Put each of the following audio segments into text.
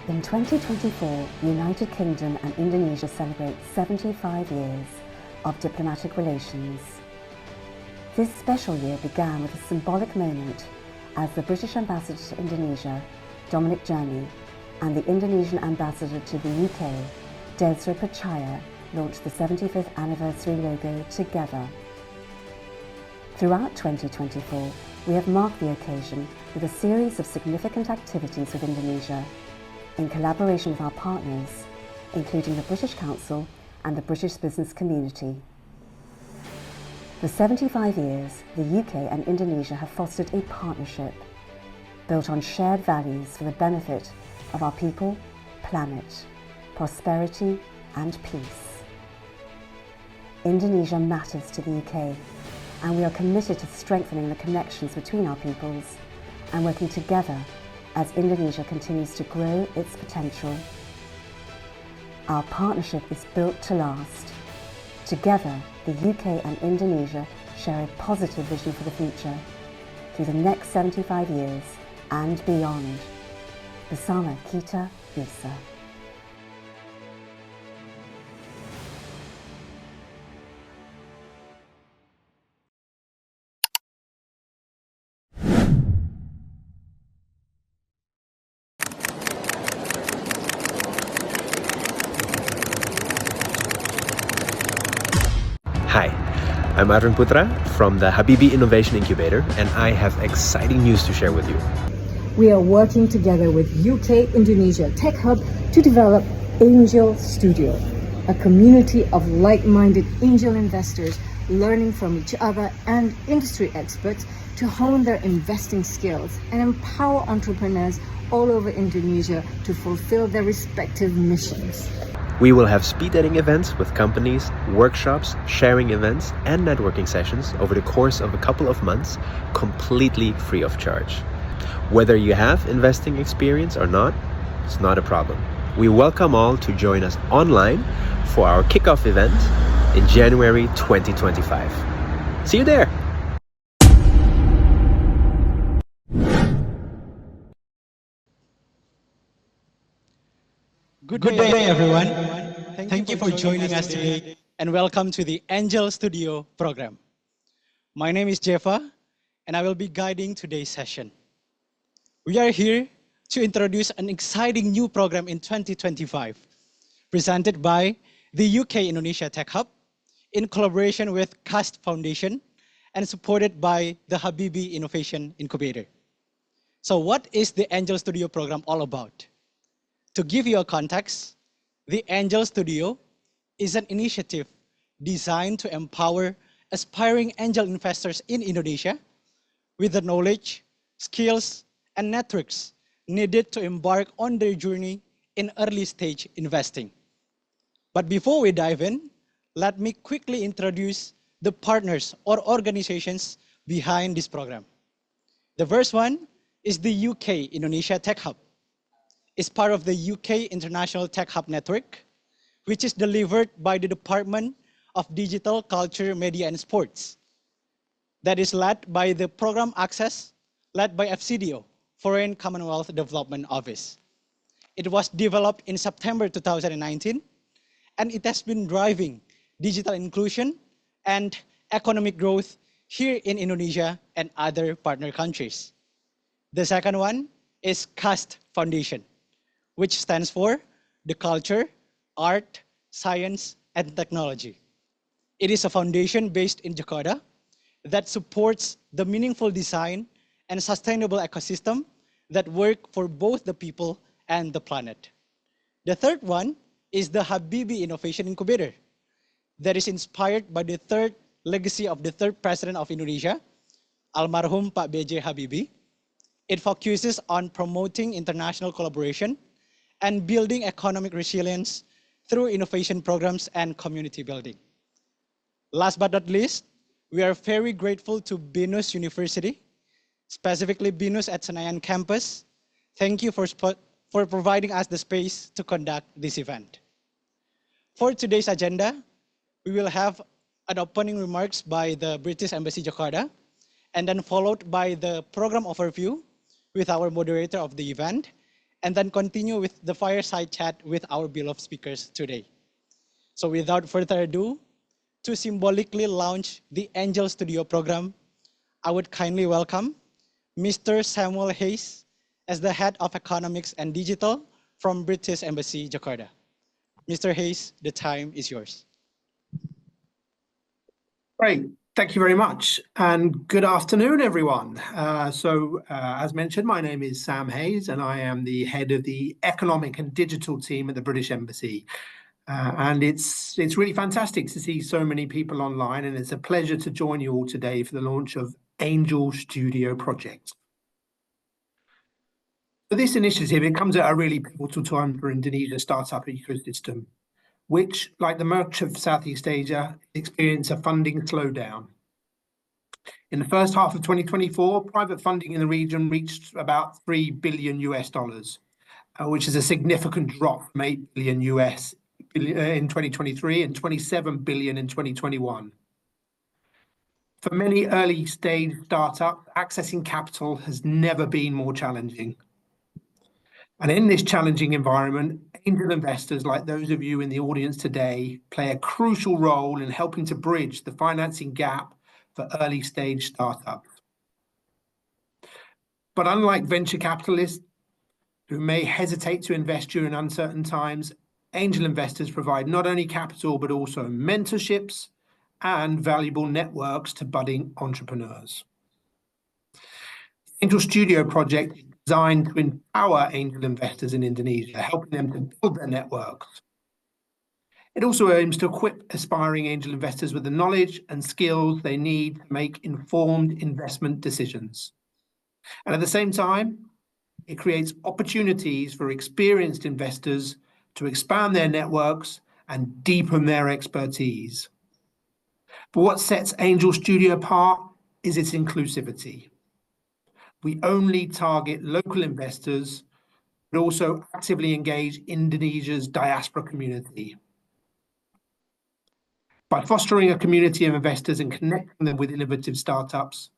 In 2024, the United Kingdom and Indonesia celebrate 75 years of diplomatic relations. This special year began with a symbolic moment as the British Ambassador to Indonesia, Dominic Journey, and the Indonesian Ambassador to the UK, Desra Percaya, launched the 75th anniversary logo together. Throughout 2024, we have marked the occasion with a series of significant activities with Indonesia, in collaboration with our partners, including the British Council and the British business community. For 75 years, the UK and Indonesia have fostered a partnership built on shared values for the benefit of our people, planet, prosperity and peace. Indonesia matters to the UK, and we are committed to strengthening the connections between our peoples and working together as Indonesia continues to grow its potential. Our partnership is built to last. Together, the UK and Indonesia share a positive vision for the future through the next 75 years and beyond. Bersama kita bisa. Hi, I'm Arun Putra from the Habibie Innovation Incubator, and I have exciting news to share with you. We are working together with UK-Indonesia Tech Hub to develop Angel Studio, a community of like-minded angel investors learning from each other and industry experts to hone their investing skills and empower entrepreneurs all over Indonesia to fulfill their respective missions. We will have speed dating events with companies, workshops, sharing events, and networking sessions over the course of a couple of months, completely free of charge. Whether you have investing experience or not, it's not a problem. We welcome all to join us online for our kickoff event in January 2025. See you there! Good day, everyone. Thank you for joining us today and welcome to the Angel Studio program. My name is Jeva and I will be guiding today's session. We are here to introduce an exciting new program in 2025, presented by the UK-Indonesia Tech Hub in collaboration with CAST Foundation and supported by the Habibie Innovation Incubator. So what is the Angel Studio program all about? To give you a context, the Angel Studio is an initiative designed to empower aspiring angel investors in Indonesia with the knowledge, skills, and networks needed to embark on their journey in early stage investing. But before we dive in, let me quickly introduce the partners or organizations behind this program. The first one is the UK-Indonesia Tech Hub. It's part of the UK International Tech Hub network, which is delivered by the Department of Digital, Culture, Media and Sports. That is led by the Program Access, led by FCDO, Foreign Commonwealth Development Office. It was developed in September 2019, and it has been driving digital inclusion and economic growth here in Indonesia and other partner countries. The second one is CAST Foundation, which stands for the Culture, Art, Science, and Technology. It is a foundation based in Jakarta that supports the meaningful design and sustainable ecosystem that work for both the people and the planet. The third one is the Habibie Innovation Incubator that is inspired by the third legacy of the third president of Indonesia, almarhum Pak B.J. Habibie. It focuses on promoting international collaboration and building economic resilience through innovation programs and community building. Last but not least, we are very grateful to BINUS University, specifically BINUS at Senayan campus. Thank you for providing us the space to conduct this event. For today's agenda, we will have an opening remarks by the British Embassy Jakarta, and then followed by the program overview with our moderator of the event, and then continue with the fireside chat with our beloved speakers today. So without further ado, to symbolically launch the Angel Studio program, I would kindly welcome Mr. Samuel Hayes as the Head of Economics and Digital from British Embassy, Jakarta. Mr. Hayes, the time is yours. Great. Thank you very much. And good afternoon, everyone. As mentioned, my name is Sam Hayes, and I am the head of the Economic and Digital team at the British Embassy. And it's really fantastic to see so many people online, and it's a pleasure to join you all today for the launch of Angel Studio Project. For this initiative, it comes at a really pivotal time for Indonesia's startup ecosystem, which, like the much of Southeast Asia, experienced a funding slowdown. In the first half of 2024, private funding in the region reached about $3 billion, which is a significant drop from $8 billion in 2023 and $27 billion in 2021. For many early stage startups, accessing capital has never been more challenging. And in this challenging environment, angel investors like those of you in the audience today play a crucial role in helping to bridge the financing gap for early stage startups. But unlike venture capitalists who may hesitate to invest during uncertain times, angel investors provide not only capital, but also mentorships and valuable networks to budding entrepreneurs. Angel Studio Project is designed to empower angel investors in Indonesia, helping them to build their networks. It also aims to equip aspiring angel investors with the knowledge and skills they need to make informed investment decisions. And at the same time, it creates opportunities for experienced investors to expand their networks and deepen their expertise. But what sets Angel Studio apart is its inclusivity. We only target local investors, but also actively engage Indonesia's diaspora community. By fostering a community of investors and connecting them with innovative startups,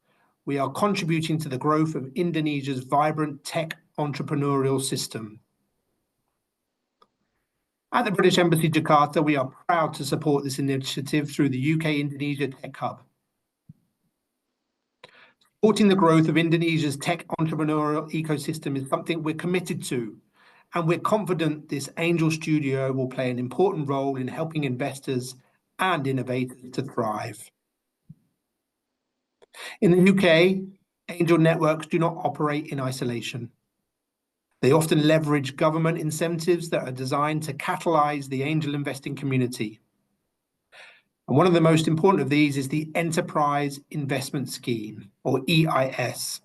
we are contributing to the growth of Indonesia's vibrant tech entrepreneurial system. At the British Embassy Jakarta, we are proud to support this initiative through the UK-Indonesia Tech Hub. Supporting the growth of Indonesia's tech entrepreneurial ecosystem is something we're committed to, and we're confident this Angel Studio will play an important role in helping investors and innovators to thrive. In the UK, angel networks do not operate in isolation. They often leverage government incentives that are designed to catalyze the angel investing community. And one of the most important of these is the Enterprise Investment Scheme, or EIS.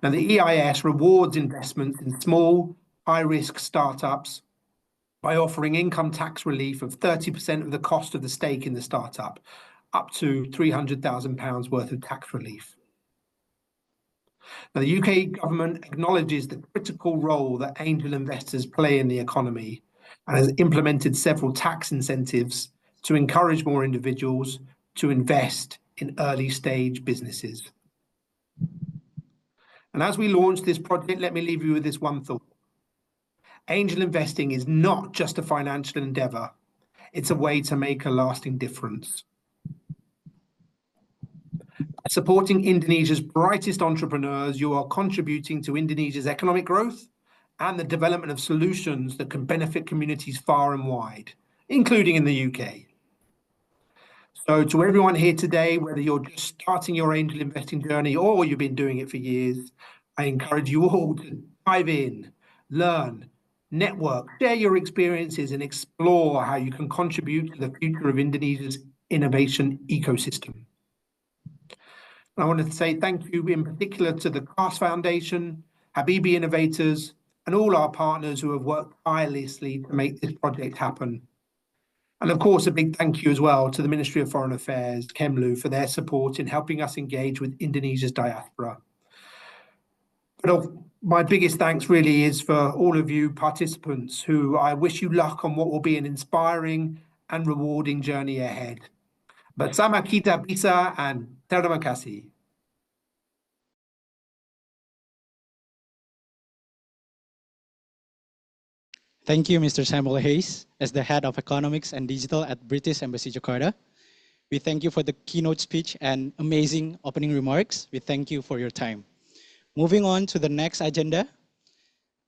Now, the EIS rewards investments in small, high-risk startups by offering income tax relief of 30% of the cost of the stake in the startup, up to £300,000 worth of tax relief. Now, the UK government acknowledges the critical role that angel investors play in the economy and has implemented several tax incentives to encourage more individuals to invest in early stage businesses. And as we launch this project, let me leave you with this one thought. Angel investing is not just a financial endeavor, it's a way to make a lasting difference. By supporting Indonesia's brightest entrepreneurs, you are contributing to Indonesia's economic growth and the development of solutions that can benefit communities far and wide, including in the UK. So to everyone here today, whether you're just starting your angel investing journey or you've been doing it for years, I encourage you all to dive in, learn, network, share your experiences, and explore how you can contribute to the future of Indonesia's innovation ecosystem. I wanted to say thank you in particular to the CAST Foundation, Habibie Innovators, and all our partners who have worked tirelessly to make this project happen. And of course, a big thank you as well to the Ministry of Foreign Affairs, Kemlu, for their support in helping us engage with Indonesia's diaspora. But my biggest thanks really is for all of you participants who I wish you luck on what will be an inspiring and rewarding journey ahead. Bersama kita bisa, and terima kasih. Thank you, Mr. Samuel Hayes, as the Head of Economics and Digital at British Embassy Jakarta. We thank you for the keynote speech and amazing opening remarks. We thank you for your time. Moving on to the next agenda.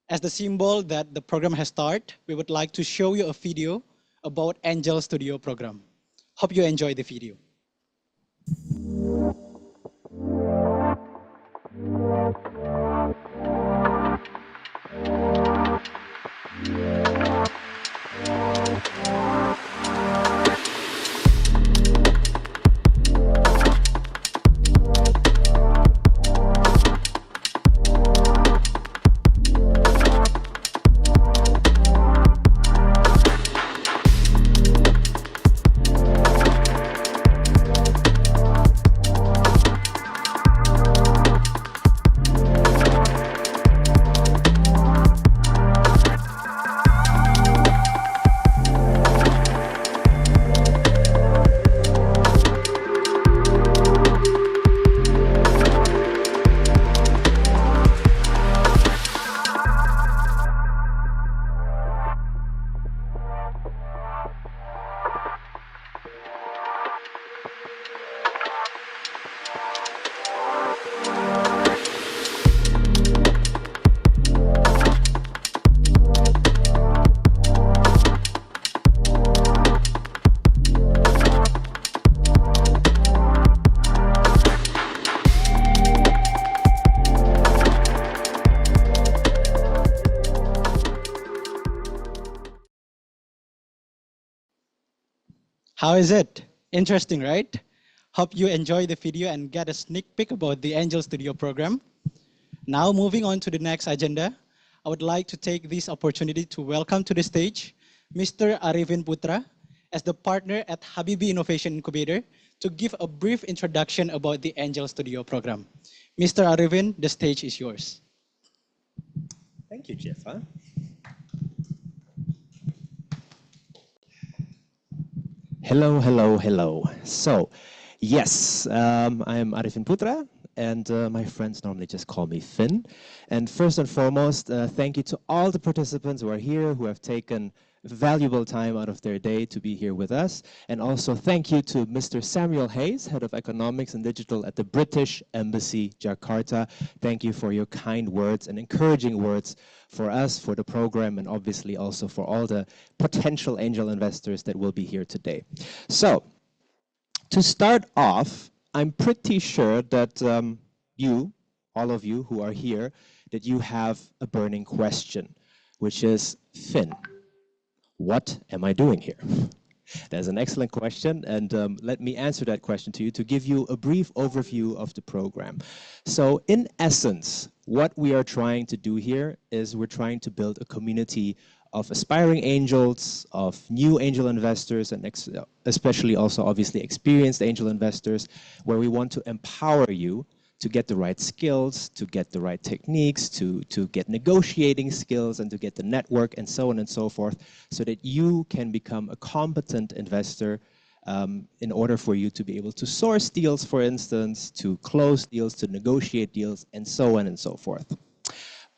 As the symbol that the program has started, we would like to show you a video about Angel Studio program. Hope you enjoy the video. How is it? Interesting, right? Hope you enjoy the video and get a sneak peek about the Angel Studio program. Now moving on to the next agenda, I would like to take this opportunity to welcome to the stage Mr. Arifin Putra as the partner at Habibie Innovation Incubator to give a brief introduction about the Angel Studio program. Mr. Arifin, the stage is yours. Thank you, Jeff. Hello, hello, hello. So, yes, I am Arifin Putra, and my friends normally just call me Finn. And first and foremost, thank you to all the participants who are here, who have taken valuable time out of their day to be here with us. And also thank you to Mr. Samuel Hayes, Head of Economics and Digital at the British Embassy, Jakarta. Thank you for your kind words and encouraging words for us, for the program, and obviously also for all the potential angel investors that will be here today. So, to start off, I'm pretty sure that all of you who are here, that you have a burning question, which is, Finn, what am I doing here? That's an excellent question, and let me answer that question to you to give you a brief overview of the program. So in essence, what we are trying to do here is we're trying to build a community of aspiring angels, of new angel investors, and especially also obviously experienced angel investors, where we want to empower you to get the right skills, to get the right techniques, to get negotiating skills, and to get the network, and so on and so forth, so that you can become a competent investor in order for you to be able to source deals, for instance, to close deals, to negotiate deals, and so on and so forth.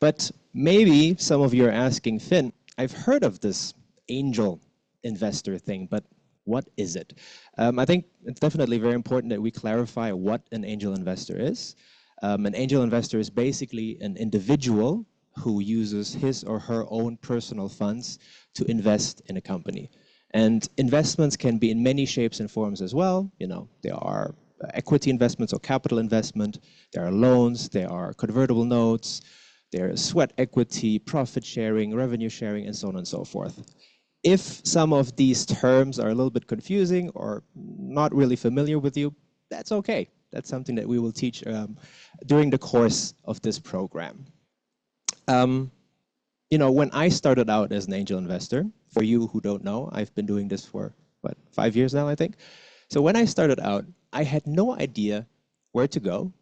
But maybe some of you are asking, Finn, I've heard of this angel investor thing, but what is it? I think it's definitely very important that we clarify what an angel investor is. An angel investor is basically an individual who uses his or her own personal funds to invest in a company. And investments can be in many shapes and forms as well. You know, there are equity investments or capital investment, there are loans, there are convertible notes, there is sweat equity, profit sharing, revenue sharing, and so on and so forth. If some of these terms are a little bit confusing or not really familiar with you, that's okay. That's something that we will teach during the course of this program. You know, when I started out as an angel investor, for you who don't know, I've been doing this for, what, 5 years now, I think? So when I started out, I had no idea where to go,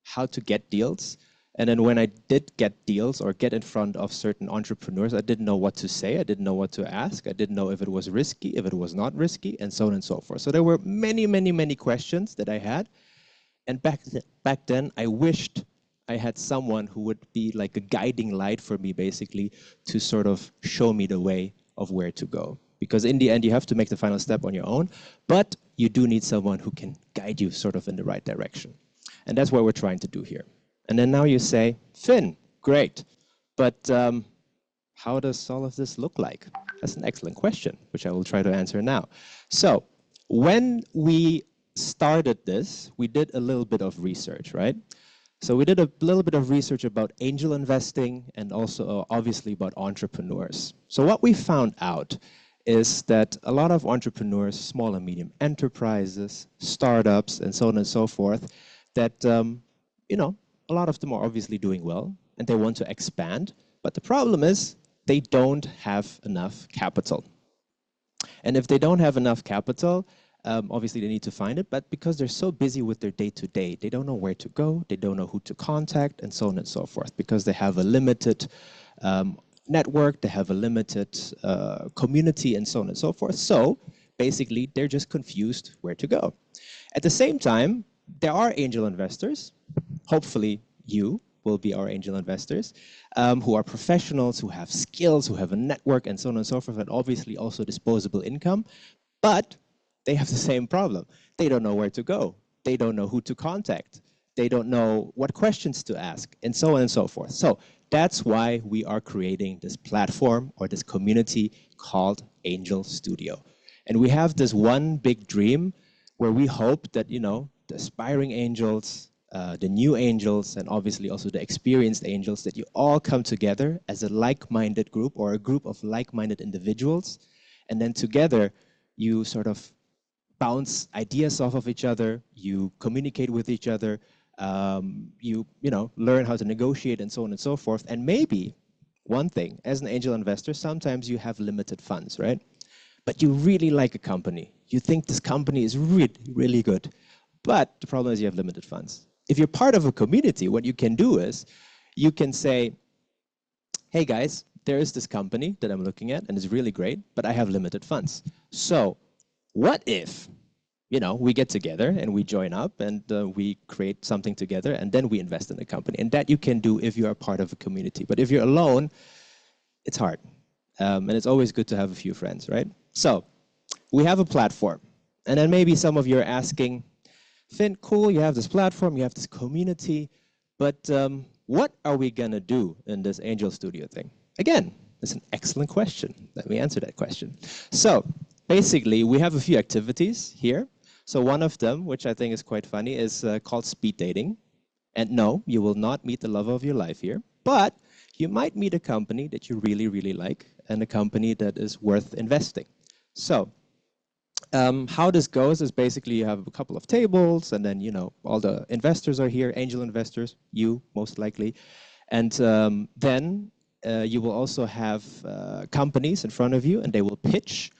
how to get deals. And then when I did get deals or get in front of certain entrepreneurs, I didn't know what to say, I didn't know what to ask, I didn't know if it was risky, if it was not risky, and so on and so forth. So there were many, many, many questions that I had. And back then, I wished I had someone who would be like a guiding light for me, basically, to sort of show me the way of where to go. Because in the end, you have to make the final step on your own, but you do need someone who can guide you sort of in the right direction. And that's what we're trying to do here. And then now you say, Finn, great, but how does all of this look like? That's an excellent question, which I will try to answer now. So when we started this, we did a little bit of research, right? So we did a little bit of research about angel investing and also obviously about entrepreneurs. So what we found out is that a lot of entrepreneurs, small and medium enterprises, startups, and so on and so forth, that, you know, a lot of them are obviously doing well and they want to expand. But the problem is they don't have enough capital. And if they don't have enough capital, obviously they need to find it, but because they're so busy with their day-to-day, they don't know where to go, they don't know who to contact, and so on and so forth, because they have a limited network, they have a limited community, and so on and so forth. So basically, they're just confused where to go. At the same time, there are angel investors, hopefully you will be our angel investors, who are professionals, who have skills, who have a network, and so on and so forth, and obviously also disposable income, but they have the same problem. They don't know where to go. They don't know who to contact. They don't know what questions to ask, and so on and so forth. So that's why we are creating this platform or this community called Angel Studio. And we have this one big dream where we hope that, you know, the aspiring angels, the new angels, and obviously also the experienced angels, that you all come together as a like-minded group or a group of like-minded individuals, and then together you sort of bounce ideas off of each other, you communicate with each other, you know, learn how to negotiate and so on and so forth. And maybe one thing, as an angel investor, sometimes you have limited funds, right? But you really like a company. You think this company is really, really good. But the problem is you have limited funds. If you're part of a community, what you can do is you can say, hey guys, there is this company that I'm looking at and it's really great, but I have limited funds. So what if, you know, we get together and we join up and we create something together and then we invest in the company? And that you can do if you are part of a community. But if you're alone, it's hard. And it's always good to have a few friends, right? So we have a platform. And then maybe some of you are asking, Finn, cool, you have this platform, you have this community, but what are we going to do in this Angel Studio thing? Again, that's an excellent question. Let me answer that question. So basically, we have a few activities here. So one of them, which I think is quite funny, is called speed dating. And no, you will not meet the love of your life here, but you might meet a company that you really, really like and a company that is worth investing. So how this goes is basically you have a couple of tables and then, you know, all the investors are here, angel investors, you most likely. And then you will also have companies in front of you and they will pitch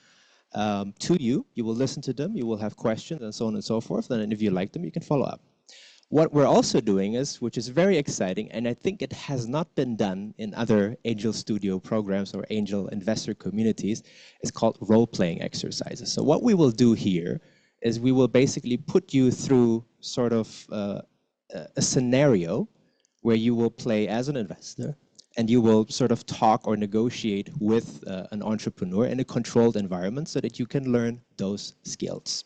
to you. You will listen to them, you will have questions and so on and so forth. And if you like them, you can follow up. What we're also doing is, which is very exciting, and I think it has not been done in other Angel Studio programs or angel investor communities, is called role-playing exercises. So what we will do here is we will basically put you through sort of a scenario where you will play as an investor and you will sort of talk or negotiate with an entrepreneur in a controlled environment so that you can learn those skills.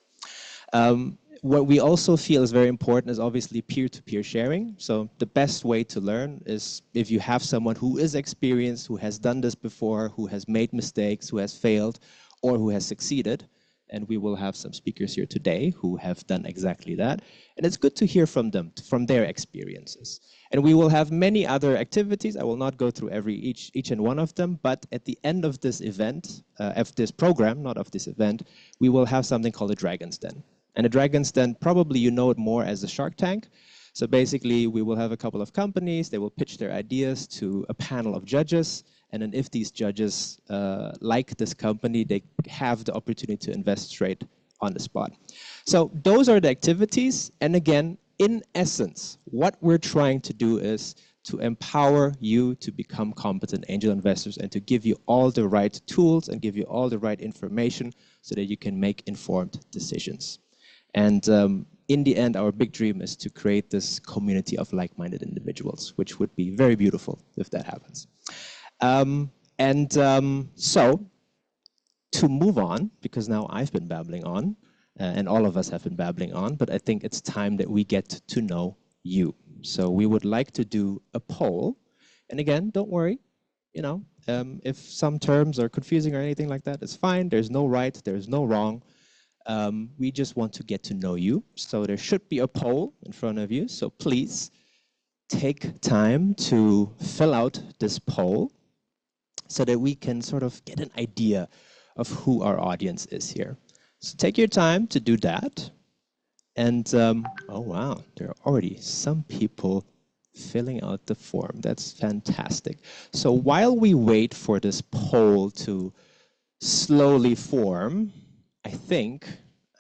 What we also feel is very important is obviously peer-to-peer sharing. So the best way to learn is if you have someone who is experienced, who has done this before, who has made mistakes, who has failed, or who has succeeded. And we will have some speakers here today who have done exactly that. And it's good to hear from them, from their experiences. And we will have many other activities. I will not go through each and one of them, but at the end of this event, of this program, not of this event, we will have something called a Dragon's Den. And a Dragon's Den, probably you know it more as a Shark Tank. So basically, we will have a couple of companies. They will pitch their ideas to a panel of judges. And then if these judges like this company, they have the opportunity to invest straight on the spot. So those are the activities. And again, in essence, what we're trying to do is to empower you to become competent angel investors and to give you all the right tools and give you all the right information so that you can make informed decisions. And in the end, our big dream is to create this community of like-minded individuals, which would be very beautiful if that happens. So, to move on, because now I've been babbling on, and all of us have been babbling on, but I think it's time that we get to know you. So we would like to do a poll. And again, don't worry, if some terms are confusing or anything like that, it's fine. There's no right, there's no wrong. We just want to get to know you. So there should be a poll in front of you. So please take time to fill out this poll so that we can sort of get an idea of who our audience is here. So take your time to do that. And, oh wow, there are already some people filling out the form. That's fantastic. So while we wait for this poll to slowly form, I think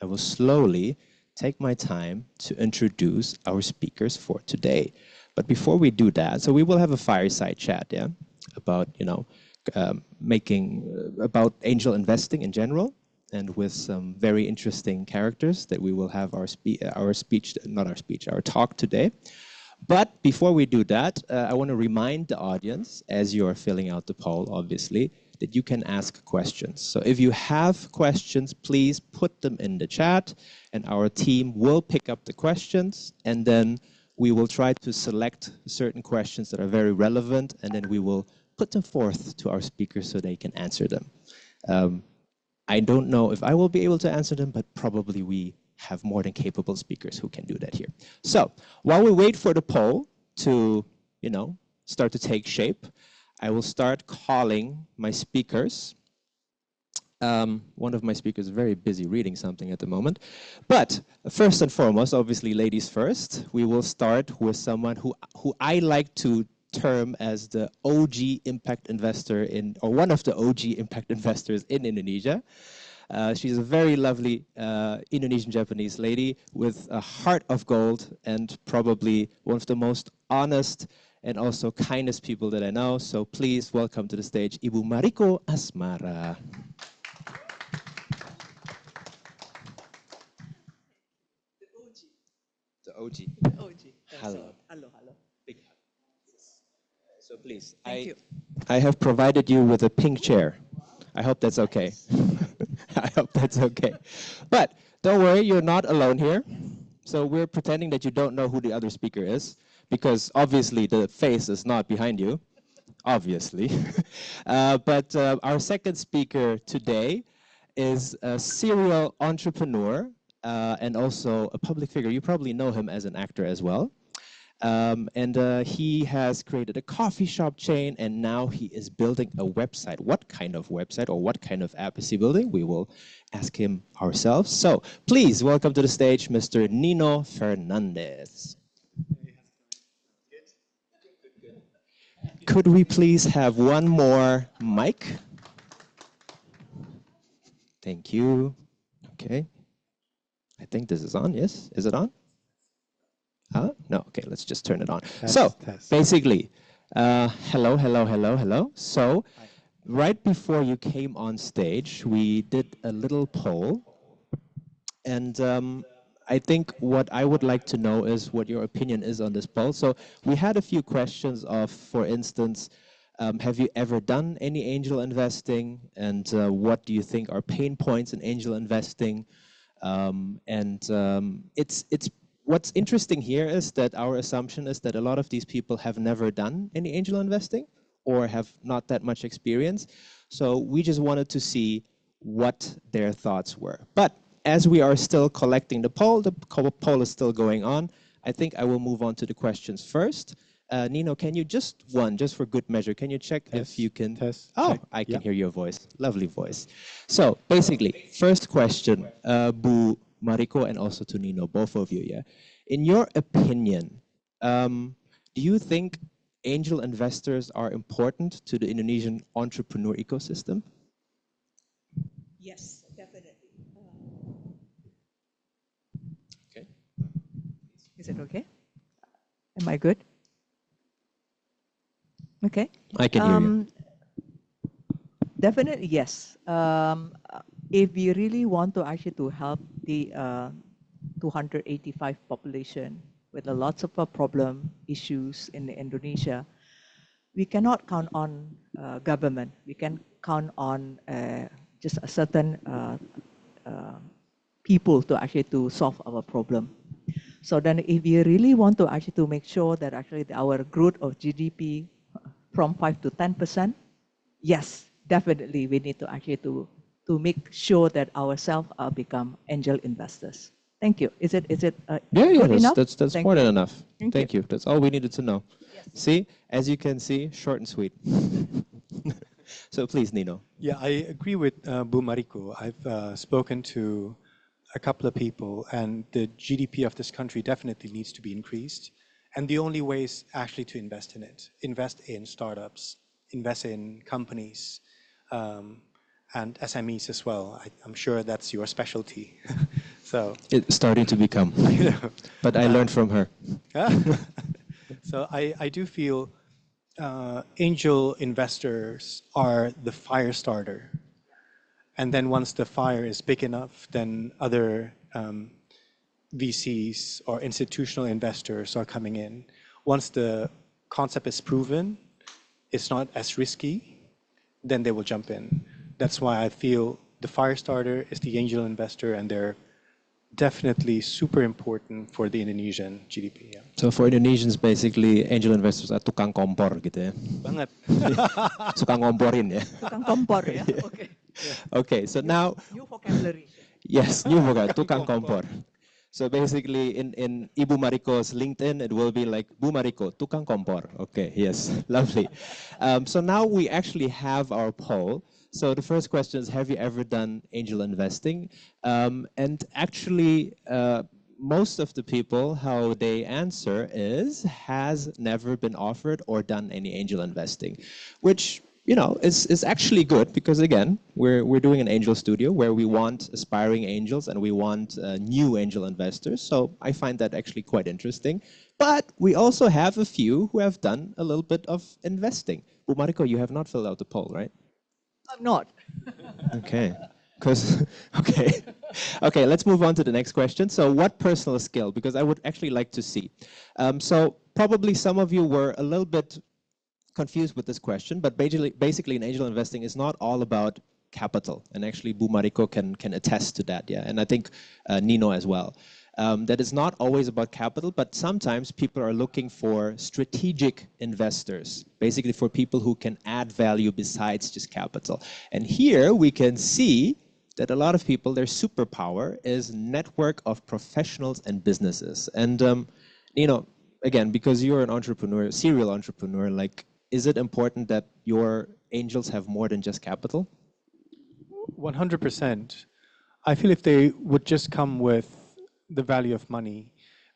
I will slowly take my time to introduce our speakers for today. But before we do that, so we will have a fireside chat, yeah, about, about angel investing in general, and with some very interesting characters that we will have our talk today. But before we do that, I want to remind the audience, as you are filling out the poll, obviously, that you can ask questions. So if you have questions, please put them in the chat, and our team will pick up the questions, and then we will try to select certain questions that are very relevant, and then we will put them forth to our speakers so they can answer them. I don't know if I will be able to answer them, but probably we have more than capable speakers who can do that here. So while we wait for the poll to, start to take shape, I will start calling my speakers. One of my speakers is very busy reading something at the moment. But first and foremost, obviously ladies first, we will start with someone who I like to term as the OG impact investor or one of the OG impact investors in Indonesia. She's a very lovely Indonesian Japanese lady with a heart of gold and probably one of the most honest and also kindest people that I know. So please welcome to the stage Ibu Mariko Asmara. The OG. The OG. Hello. Hello. Big hug. So please, Thank you. I have provided you with a pink chair. I hope that's okay. I hope that's okay. But don't worry, you're not alone here. So we're pretending that you don't know who the other speaker is, because obviously the face is not behind you, obviously. But our second speaker today is a serial entrepreneur and also a public figure. You probably know him as an actor as well. He has created a coffee shop chain, and now he is building a website. What kind of website or what kind of app is he building? We will ask him ourselves. So please welcome to the stage, Mr. Nino Fernandez. Could we please have one more mic? Thank you. Okay. I think this is on, yes? Is it on? Huh? No, okay, let's just turn it on. Basically, hello. So, right before you came on stage, we did a little poll. And I think what I would like to know is what your opinion is on this poll. So, we had a few questions of, for instance, have you ever done any angel investing? And what do you think are pain points in angel investing? What's interesting here is that our assumption is that a lot of these people have never done any angel investing or have not that much experience. So we just wanted to see what their thoughts were. But as we are still collecting the poll is still going on. I think I will move on to the questions first. Nino, can you just for good measure, can you check if you can? Oh, I can hear your voice. Lovely voice. So basically, first question, Bu Mariko and also to Nino, both of you, yeah. In your opinion, do you think angel investors are important to the Indonesian entrepreneur ecosystem? Yes, definitely. Okay. Is it okay? Am I good? Okay. I can hear you. Definitely, yes. If we really want to actually to help the 285 population with a lots of problem issues in Indonesia, we cannot count on government. We can count on just a certain people to actually to solve our problem. So then if we really want to actually to make sure that actually our growth of GDP from 5 to 10%, yes, definitely we need to actually to make sure that ourselves become angel investors. Thank you. Is it good enough? That's Thank more you. than enough. Thank Thank you. That's all we needed to know. Yes. See, as you can see, short and sweet. So please, Nino. Yeah, I agree with Bu Mariko. I've spoken to a couple of people, and the GDP of this country definitely needs to be increased. And the only way is actually to invest in it, invest in startups, invest in companies, and SMEs as well. I'm sure that's your specialty. So It's starting to become. But I learned from her. so I do feel angel investors are the fire starter. And then once the fire is big enough, then other VCs or institutional investors are coming in. Once the concept is proven, it's not as risky, then they will jump in. That's why I feel the fire starter is the angel investor, and they're definitely super important for the Indonesian GDP. Yeah. So for Indonesians, basically, angel investors are tukang kompor gitu ya. Banget. Suka ngomporin ya. Tukang kompor, ya? Okay. Okay, so now, New vocabulary. yes, new vocab, tukang kompor. So basically, in Ibu Mariko's LinkedIn, it will be like Bu Mariko, tukang kompor. Okay, yes, lovely. So now we actually have our poll. So the first question is, have you ever done angel investing? And actually, most of the people, how they answer is, has never been offered or done any angel investing, which, you know, is actually good because, again, we're doing an angel studio where we want aspiring angels and we want new angel investors. So I find that actually quite interesting. But we also have a few who have done a little bit of investing. Bu Mariko, you have not filled out the poll, right? I'm not. Okay. Okay. Okay, let's move on to the next question. So what personal skill? Because I would actually like to see. So probably some of you were a little bit confused with this question, but basically in angel investing is not all about capital. And actually Bu Mariko can attest to that, yeah. And I think Nino as well. That is not always about capital, but sometimes people are looking for strategic investors, basically for people who can add value besides just capital. And here we can see that a lot of people, their superpower is network of professionals and businesses. And Nino, again, because you're an entrepreneur, serial entrepreneur, like, is it important that your angels have more than just capital? 100%. I feel if they would just come with the value of money,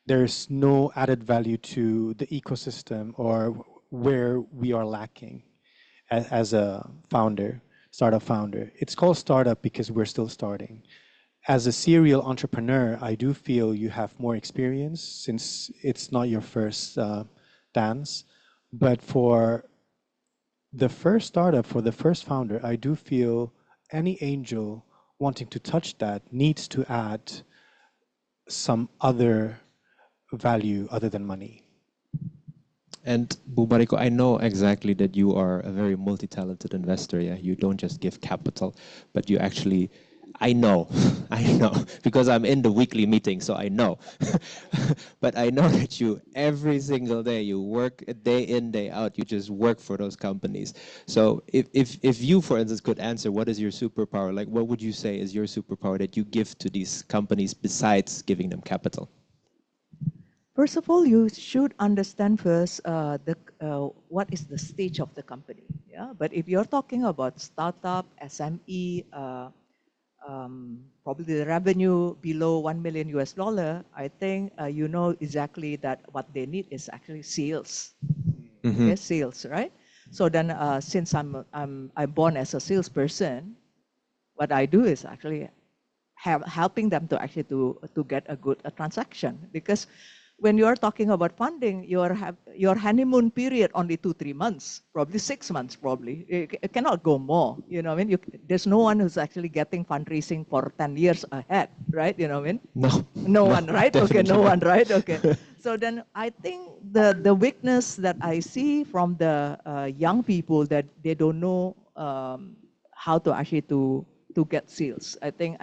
there's no added value to the ecosystem or where we are lacking as a founder, startup founder. It's called startup because we're still starting. As a serial entrepreneur, I do feel you have more experience since it's not your first dance. But for the first startup, for the first founder, I do feel any angel wanting to touch that needs to add some other value other than money. And Bu Mariko, I know exactly that you are a very multi-talented investor. Yeah, you don't just give capital, but you actually, I know, because I'm in the weekly meeting, so I know. But I know that you, every single day, you work day in, day out, you just work for those companies. So if you, for instance, could answer what is your superpower, like what would you say is your superpower that you give to these companies besides giving them capital? First of all, you should understand first what is the stage of the company. Yeah, but if you're talking about startup, SME, probably the revenue below $1 million US, I think you know exactly that what they need is actually sales. Mm-hmm. Okay, sales, right? So then, since I'm born as a salesperson, what I do is actually helping them to actually to get a good transaction, because when you're talking about funding, your honeymoon period only 2-3 months, probably 6 months, probably. It cannot go more. You know what I mean? There's no one who's actually getting fundraising for 10 years ahead, right? You know what I mean? No. No one, right? Okay, no definitely one, not. right? Okay. So then I think the weakness that I see from the young people that they don't know how to actually to get sales. I think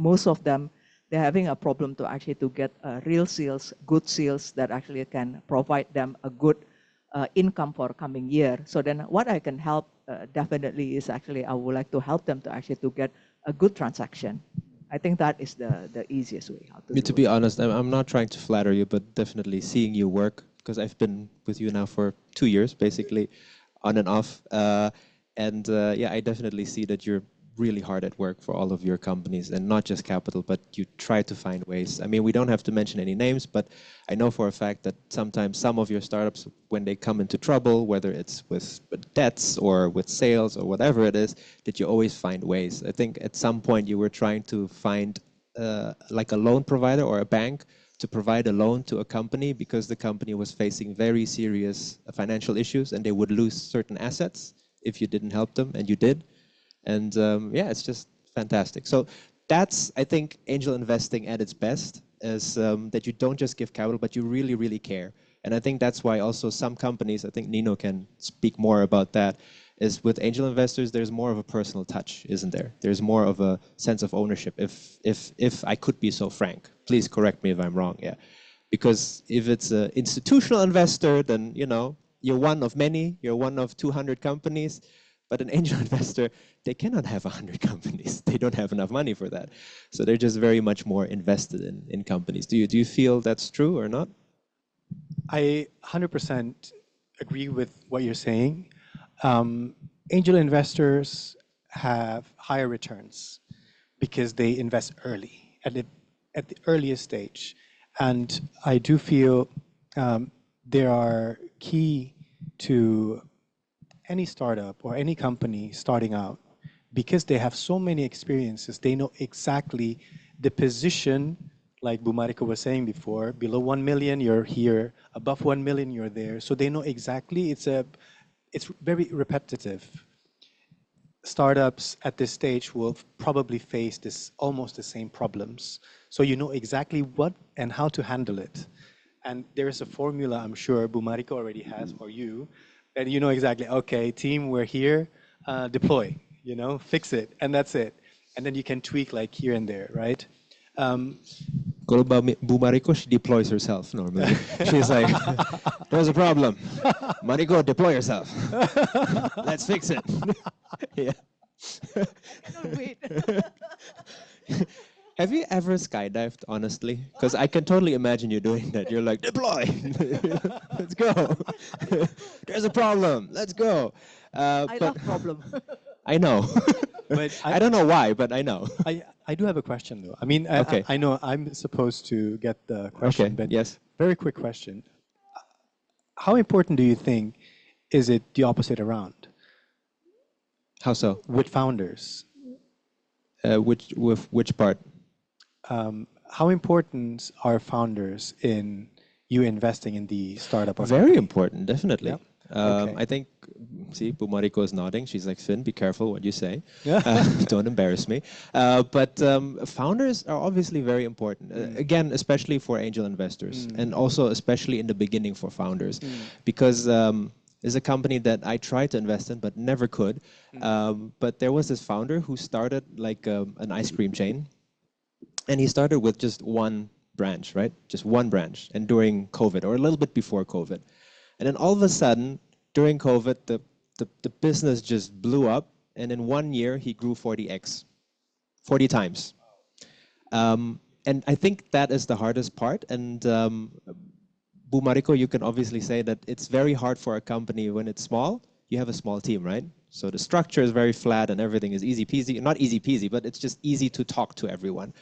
most of them, they're having a problem to actually to get real sales, good sales that actually can provide them a good income for coming year. So then what I can help definitely is actually I would like to help them to actually to get a good transaction. I think that is the easiest way how to Me, do to it. be honest, I'm not trying to flatter you, but definitely seeing you work, because I've been with you now for 2 years, basically, on and off. Yeah, I definitely see that you're really hard at work for all of your companies, and not just capital, but you try to find ways. I mean, we don't have to mention any names, but I know for a fact that sometimes some of your startups, when they come into trouble, whether it's with debts or with sales or whatever it is, that you always find ways. I think at some point you were trying to find like a loan provider or a bank to provide a loan to a company because the company was facing very serious financial issues and they would lose certain assets if you didn't help them, and you did. And yeah, it's just fantastic. So that's, I think, angel investing at its best, is that you don't just give capital, but you really, really care. And I think that's why also some companies, I think Nino can speak more about that, is with angel investors, there's more of a personal touch, isn't there? There's more of a sense of ownership, if I could be so frank. Please correct me if I'm wrong, yeah. Because if it's an institutional investor, then, you know, you're one of many, you're one of 200 companies. But an angel investor, they cannot have 100 companies. They don't have enough money for that. So they're just very much more invested in companies. Do you feel that's true or not? I 100% agree with what you're saying. Angel investors have higher returns because they invest early, at the earliest stage. And I do feel they are key to any startup or any company starting out, because they have so many experiences. They know exactly the position, like Bumariko was saying before, below 1 million, you're here, above 1 million, you're there. So they know exactly, it's very repetitive. Startups at this stage will probably face this almost the same problems. So you know exactly what and how to handle it. And there is a formula, I'm sure Bumariko already has, or you, that you know exactly, okay, team, we're here, deploy, you know, fix it, and that's it. And then you can tweak like here and there, right? Kalau Bu Mariko, she deploys herself normally. She's like, there's a problem. Mariko, deploy yourself. Let's fix it. Yeah. I cannot wait. Have you ever skydived, honestly? Because I can totally imagine you doing that. You're like, deploy. Let's go. There's a problem. Let's go. I love problem. I know. But I don't know why, but I know. I do have a question though. I mean, Okay. I know I'm supposed to get the question, Okay, but yes. very quick question. How important do you think is it the opposite around How so? with founders? With which part? How important are founders in you investing in the startup? Or Very company? important, definitely. Yep. Okay. I think, see, Bumariko is nodding. She's like, Finn, be careful what you say. Yeah. Don't embarrass me. But founders are obviously very important. Again, especially for angel investors, and also especially in the beginning for founders. Because it's a company that I tried to invest in, but never could. But there was this founder who started like an ice cream chain. And he started with just one branch, right? Just one branch. And during COVID, or a little bit before COVID. And then all of a sudden, during COVID, the business just blew up. And in 1 year, he grew 40x, 40 times. And I think that is the hardest part. And Bumariko, you can obviously say that it's very hard for a company when it's small. You have a small team, right? So the structure is very flat and everything is easy peasy. Not easy peasy, but it's just easy to talk to everyone.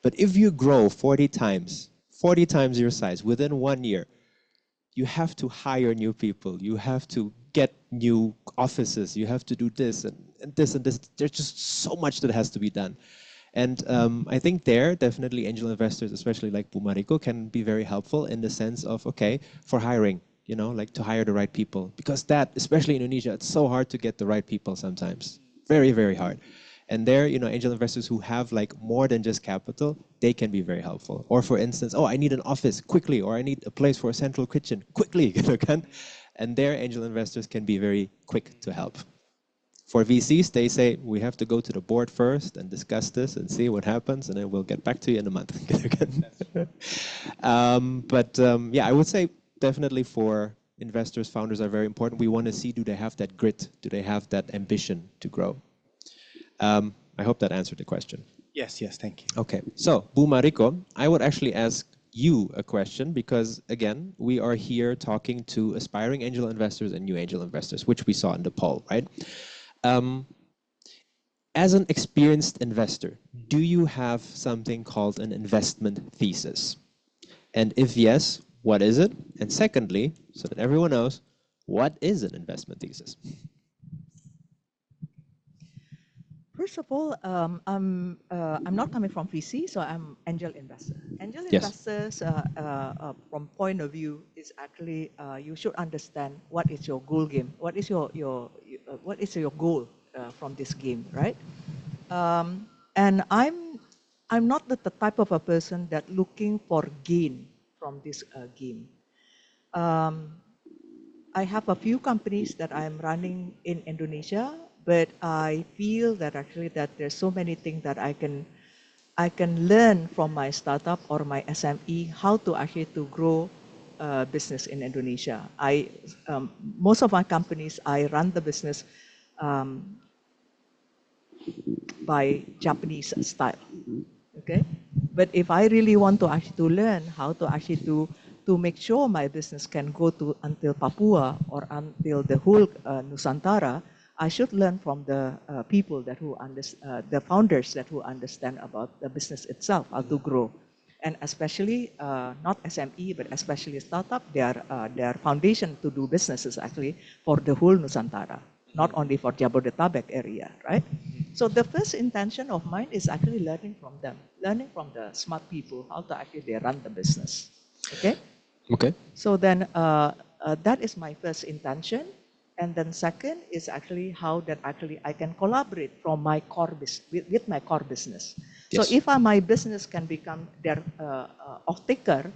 But if you grow 40 times your size within 1 year, you have to hire new people. You have to get new offices. You have to do this and this and this. There's just so much that has to be done. And I think there, definitely angel investors, especially like Bu Mariko, can be very helpful in the sense of, okay, for hiring, you know, like to hire the right people. Because that, especially in Indonesia, it's so hard to get the right people sometimes. Very, very hard. And there, you know, angel investors who have like more than just capital, they can be very helpful. Or for instance, oh, I need an office quickly, or I need a place for a central kitchen quickly. And there, angel investors can be very quick to help. For VCs, they say, we have to go to the board first and discuss this and see what happens, and then we'll get back to you in a month. Yeah, I would say definitely for investors, founders are very important. We want to see, do they have that grit? Do they have that ambition to grow? I hope that answered the question. Yes, yes, thank you. Okay, so Bu Mariko, I would actually ask you a question because, again, we are here talking to aspiring angel investors and new angel investors, which we saw in the poll, right? As an experienced investor, do you have something called an investment thesis? And if yes, what is it? And secondly, so that everyone knows, what is an investment thesis? First of all, I'm not coming from VC, so I'm angel investor. Angel Yes. investors, from point of view, is actually you should understand what is your goal game, what is your goal from this game, right? And I'm not the type of a person that looking for gain from this game. I have a few companies that I'm running in Indonesia, but I feel that actually that there's so many things that I can learn from my startup or my SME how to actually to grow business in Indonesia. Most of my companies, I run the business by Japanese style. Okay, but if I really want to actually to learn how to actually to make sure my business can go to until Papua or until the whole Nusantara, I should learn from the people that the founders that who understand about the business itself, how to grow, and especially not SME but especially startup. Their foundation to do business is actually for the whole Nusantara, not only for Jabodetabek area, right? So the first intention of mine is actually learning from them, learning from the smart people how to actually they run the business. Okay. Okay. So then that is my first intention. And then second is actually how that actually I can collaborate from my core with my core business. Yes. So if my business can become their off-taker,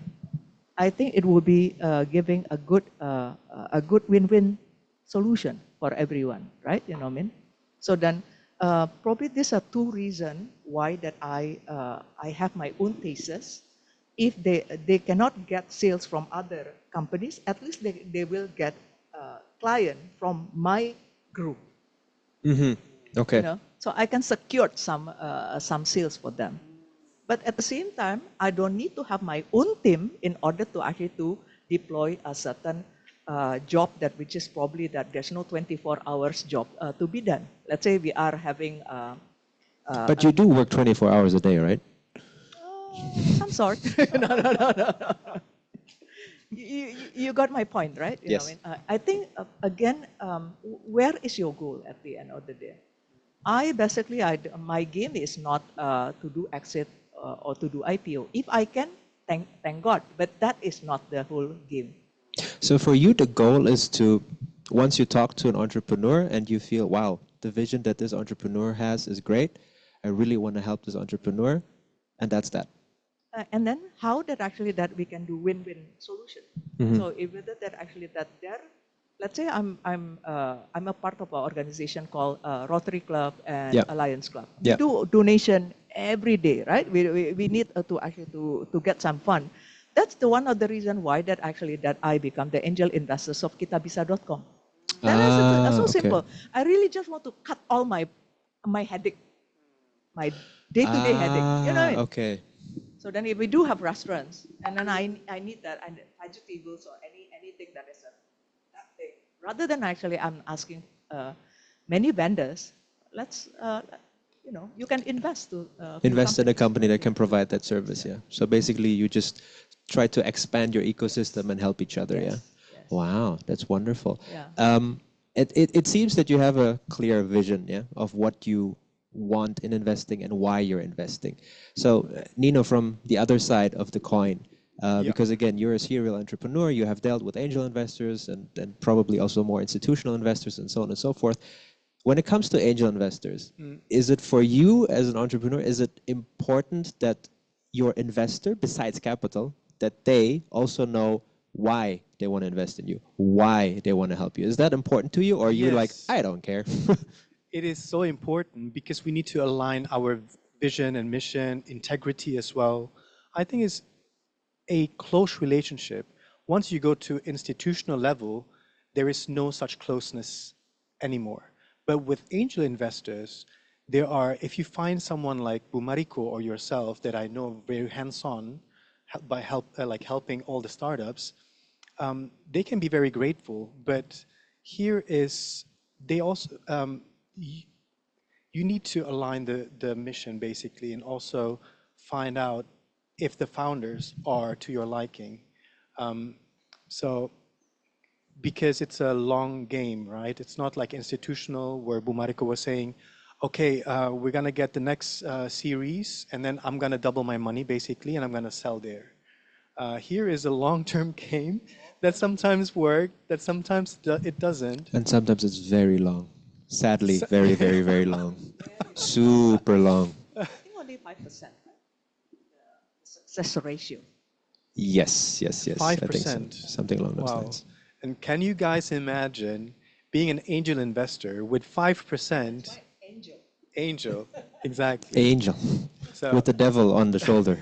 I think it will be giving a good win-win solution for everyone, right? You know what I mean? So then probably these are two reasons why that I have my own thesis. If they cannot get sales from other companies, at least they will get client from my group. Mm-hmm. Okay. You know, so I can secure some sales for them. But at the same time, I don't need to have my own team in order to actually to deploy a certain job that which is probably that there's no 24 hours job to be done. Let's say we are having. But you do work 24 hours a day, right? Some sort. No. You got my point, right? You Yes. know, I think again, where is your goal at the end of the day? My game is not to do exit or to do IPO. If I can, thank God. But that is not the whole game. So for you, the goal is to, once you talk to an entrepreneur and you feel, wow, the vision that this entrepreneur has is great. I really want to help this entrepreneur, and that's that. And then how that actually that we can do win-win solution. Mm-hmm. So if whether that actually that there, let's say I'm a part of an organization called Rotary Club and Yeah. Alliance Club. Yeah. We do donation every day, right? We need to actually to get some fund. That's the one of the reason why that actually that I become the angel investors of kitabisa.com. That is so okay. simple. I really just want to cut all my headache, my day-to-day headache. You know what I mean? Okay. So then if we do have restaurants, and then I need that, and vegetables or anything that is that big. Rather than actually I'm asking many vendors, let's, you can invest to Invest in a company that can provide that service, yeah. So basically you just try to expand your ecosystem and help each other, yeah. Yes. Wow, that's wonderful. Yeah. It seems that you have a clear vision, yeah, of what you want in investing and why you're investing. So, Nino, from the other side of the coin, because again, you're a serial entrepreneur, you have dealt with angel investors and probably also more institutional investors and so on and so forth. When it comes to angel investors, is it for you as an entrepreneur, is it important that your investor, besides capital, that they also know why they want to invest in you, why they want to help you? Is that important to you, or are you like, Yes. I don't care? It is so important because we need to align our vision and mission, integrity as well. I think it's a close relationship. Once you go to institutional level, there is no such closeness anymore. But with angel investors, there are, if you find someone like Bumariko or yourself that I know very hands-on by helping all the startups, they can be very grateful. But here is, they also, you need to align the mission basically and also find out if the founders are to your liking. So because it's a long game, right? It's not like institutional where Bumariko was saying, okay, we're gonna get the next series and then I'm gonna double my money basically and I'm gonna sell there. Here is a long-term game that sometimes works, that sometimes it doesn't. And sometimes it's very long. Sadly, very, very, very long. Super long. I think only 5%, right? The success ratio. Yes, yes, yes. I think 5%. something along those Wow. lines. And can you guys imagine being an angel investor with 5%? Angel. Angel, exactly. Angel So, with the devil on the shoulder.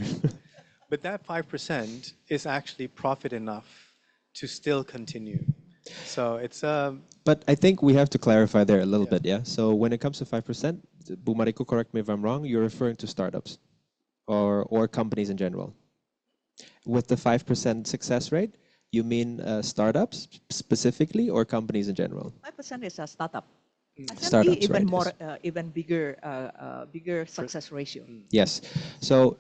but that 5% is actually profit enough to still continue. So it's But I think we have to clarify there a little bit, yeah? So when it comes to 5%, Bumariko, correct me if I'm wrong, you're referring to startups or companies in general. With the 5% success rate, you mean startups specifically or companies in general? 5% is a startup. SME Startups, even right, more, yes. Even bigger, bigger success ratio. Yes. So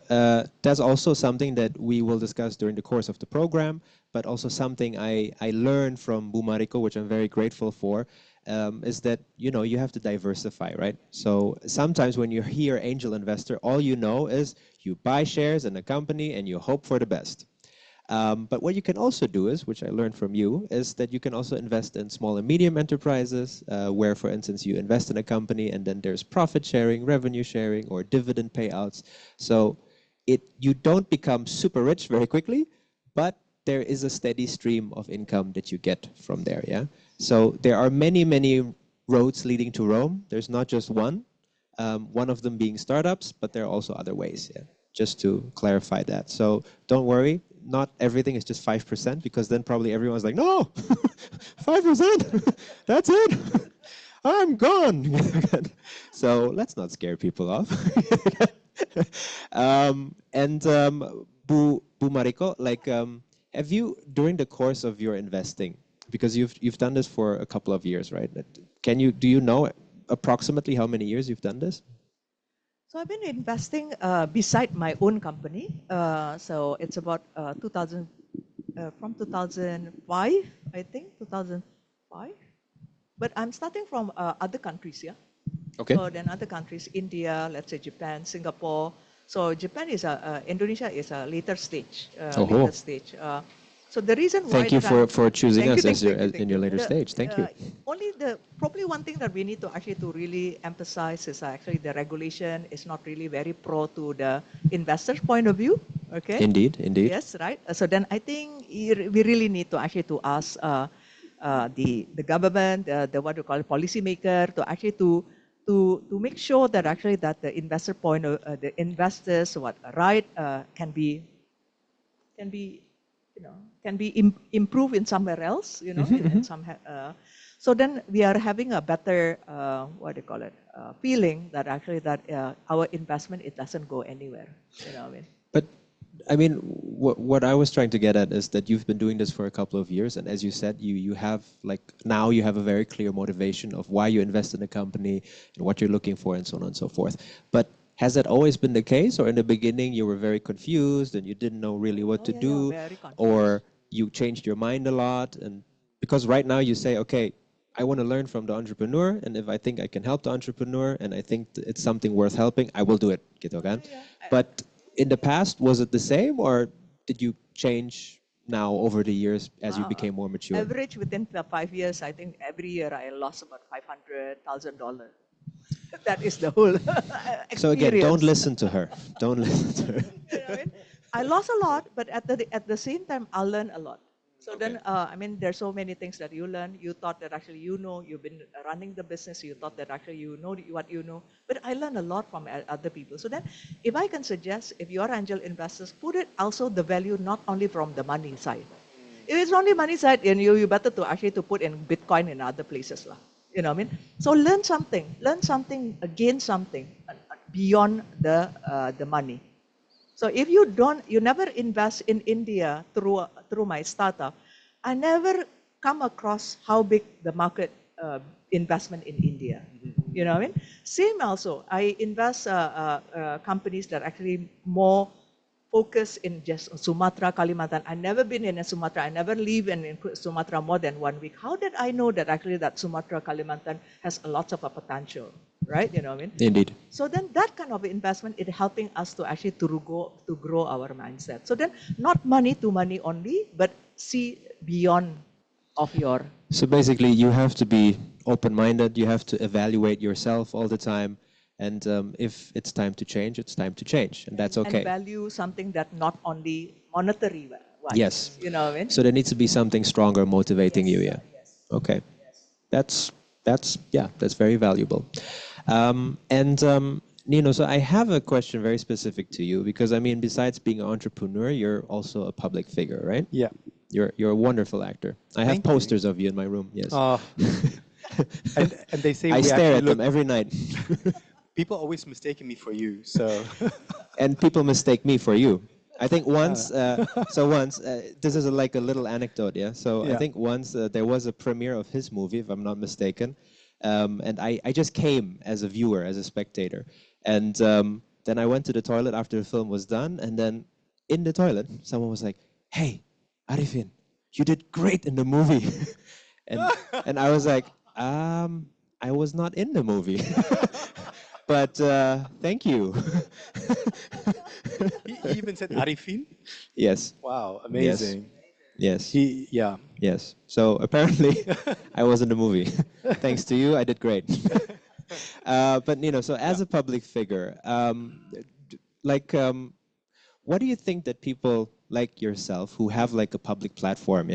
that's also something that we will discuss during the course of the program, but also something I learned from Bumariko, which I'm very grateful for, is that, you know, you have to diversify, right? So sometimes when you hear angel investor, all you know is you buy shares in a company and you hope for the best. But what you can also do is, which I learned from you, is that you can also invest in small and medium enterprises, where, for instance, you invest in a company and then there's profit sharing, revenue sharing, or dividend payouts. So you don't become super rich very quickly, but there is a steady stream of income that you get from there, yeah? So there are many, many roads leading to Rome. There's not just one of them being startups, but there are also other ways, yeah? Just to clarify that. So don't worry, not everything is just 5%, because then probably everyone's like, no, 5%, that's it, I'm gone. So let's not scare people off. Bu Mariko, like, have you, during the course of your investing, because you've done this for a couple of years, right? Do you know approximately how many years you've done this? So I've been investing beside my own company. So it's about 2000, from 2005, I think, 2005. But I'm starting from other countries, yeah? Okay. So then other countries, India, let's say Japan, Singapore. So Japan is Indonesia is a later stage. Later stage. So the reason why Thank you for choosing us as in your later stage. Thank you. Only probably one thing that we need to actually to really emphasize is actually the regulation is not really very pro to the investor's point of view. Okay. Indeed, indeed. Yes, right. So then I think we really need to actually to ask the government, the what we call it, policymaker, to actually to make sure that actually that the investor point of the investors can be improved in somewhere else, you know, in some. So then we are having a better what do you call it, feeling that actually that our investment, it doesn't go anywhere. You know what I mean? But I mean, what I was trying to get at is that you've been doing this for a couple of years, and as you said, you have, like, now you have a very clear motivation of why you invest in a company and what you're looking for and so on and so forth. But has that always been the case, or in the beginning you were very confused and you didn't know really what to do, very confused. or you changed your mind a lot? And because right now you say, okay, I want to learn from the entrepreneur, and if I think I can help the entrepreneur, and I think it's something worth helping, I will do it, gitu kan? But in the past, was it the same, or did you change now over the years as you became more mature? Average within the 5 years, I think every year I lost about $500,000. That is the whole experience. So again, don't listen to her. Don't listen to her. You know what I mean? I lost a lot, but at the same time, I learned a lot. So then, I mean, there's so many things that you learn. You thought that actually you know, you've been running the business, you thought that actually you know what you know. But I learned a lot from other people. So then, if I can suggest, if you're angel investors, put it also the value not only from the money side. If it's only money side, then you better to actually to put in Bitcoin in other places lah. You know what I mean? So learn something, gain something beyond the money. So if you never invest in India through my startup, I never come across how big the market investment in India. You know what I mean? Same also, I invest companies that actually more focus in just Sumatra, Kalimantan. I never been in Sumatra. I never live in Sumatra more than 1 week. How did I know that actually that Sumatra, Kalimantan has a lot of a potential, right? You know what I mean? Indeed. So then that kind of investment is helping us to actually to grow our mindset. So then not money to money only, but see beyond of your. So basically, you have to be open-minded. You have to evaluate yourself all the time. And if it's time to change, it's time to change. And that's okay. And value something that not only monetary wise. Yes. You know what I mean? So there needs to be something stronger motivating you, yeah. Yes. Okay. That's very valuable. Nino, so I have a question very specific to you because I mean, besides being an entrepreneur, you're also a public figure, right? Yeah. You're a wonderful actor. I have posters of you in my room. Yes. And they say I we stare at actually them every night. People always mistaken me for you, so. And people mistake me for you. I think once, this is like a little anecdote, yeah? So I think once there was a premiere of his movie, if I'm not mistaken, and I just came as a viewer, as a spectator. And then I went to the toilet after the film was done, and then in the toilet, someone was like, "Hey, Arifin, you did great in the movie." and I was like, I was not in the movie. But thank you. He even said Arifin? Yes. Wow, amazing. Yes. Yes. So apparently, I was in the movie. Thanks to you, I did great. But so as a public figure, what do you think that people like yourself who have like a public platform,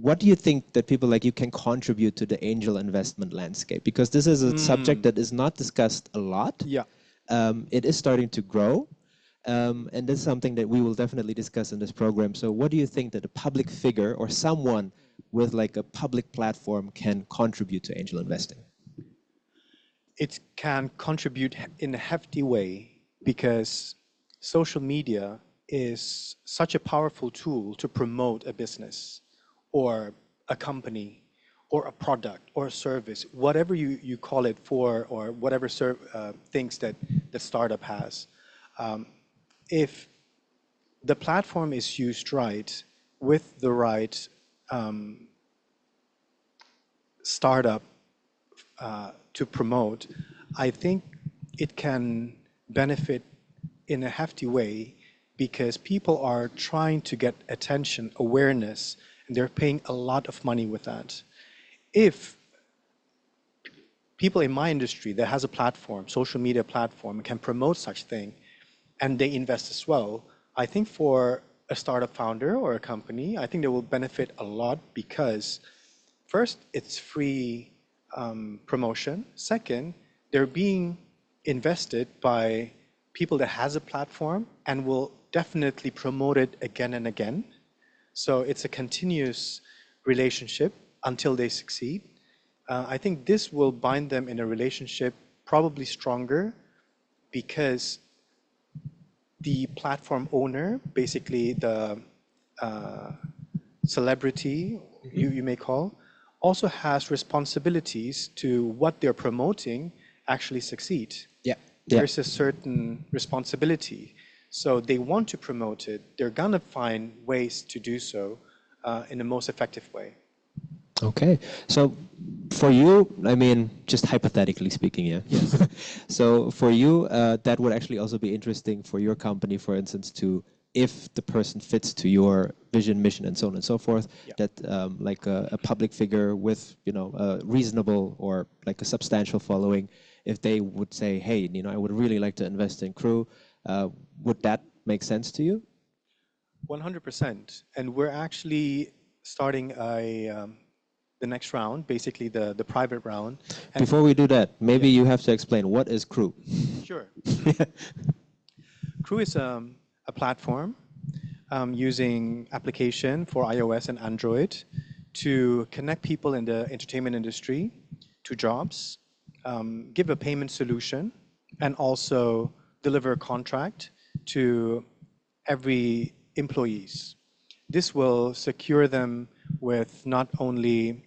what do you think that people like you can contribute to the angel investment landscape? Because this is a subject that is not discussed a lot. Yeah. It is starting to grow. And this is something that we will definitely discuss in this program. So what do you think that a public figure or someone with like a public platform can contribute to angel investing? It can contribute in a hefty way because social media is such a powerful tool to promote a business or a company or a product or a service, whatever you call it for, or whatever things that the startup has. If the platform is used right with the right startup to promote, I think it can benefit in a hefty way because people are trying to get attention, awareness, and they're paying a lot of money with that. If people in my industry that has a platform, social media platform, can promote such thing, and they invest as well, I think for a startup founder or a company, I think they will benefit a lot because first, it's free promotion. Second, they're being invested by people that has a platform and will definitely promote it again and again. So it's a continuous relationship until they succeed. I think this will bind them in a relationship probably stronger because the platform owner, basically the celebrity, you may call, also has responsibilities to what they're promoting actually succeed. There's a certain responsibility. So they want to promote it. They're gonna find ways to do so in the most effective way. Okay. So for you, I mean, just hypothetically speaking, yeah. Yes. So for you, that would actually also be interesting for your company, for instance, to if the person fits to your vision, mission, and so on and so forth, Yeah. that like a public figure with, you know, a reasonable or like a substantial following, if they would say, hey, you know, I would really like to invest in Crew, would that make sense to you? 100%. And we're actually starting the next round, basically the private round. And Before we do that, maybe Yes. you have to explain what is Crew. Sure. Crew is a platform using application for iOS and Android to connect people in the entertainment industry to jobs, give a payment solution, and also deliver a contract to every employees. This will secure them with not only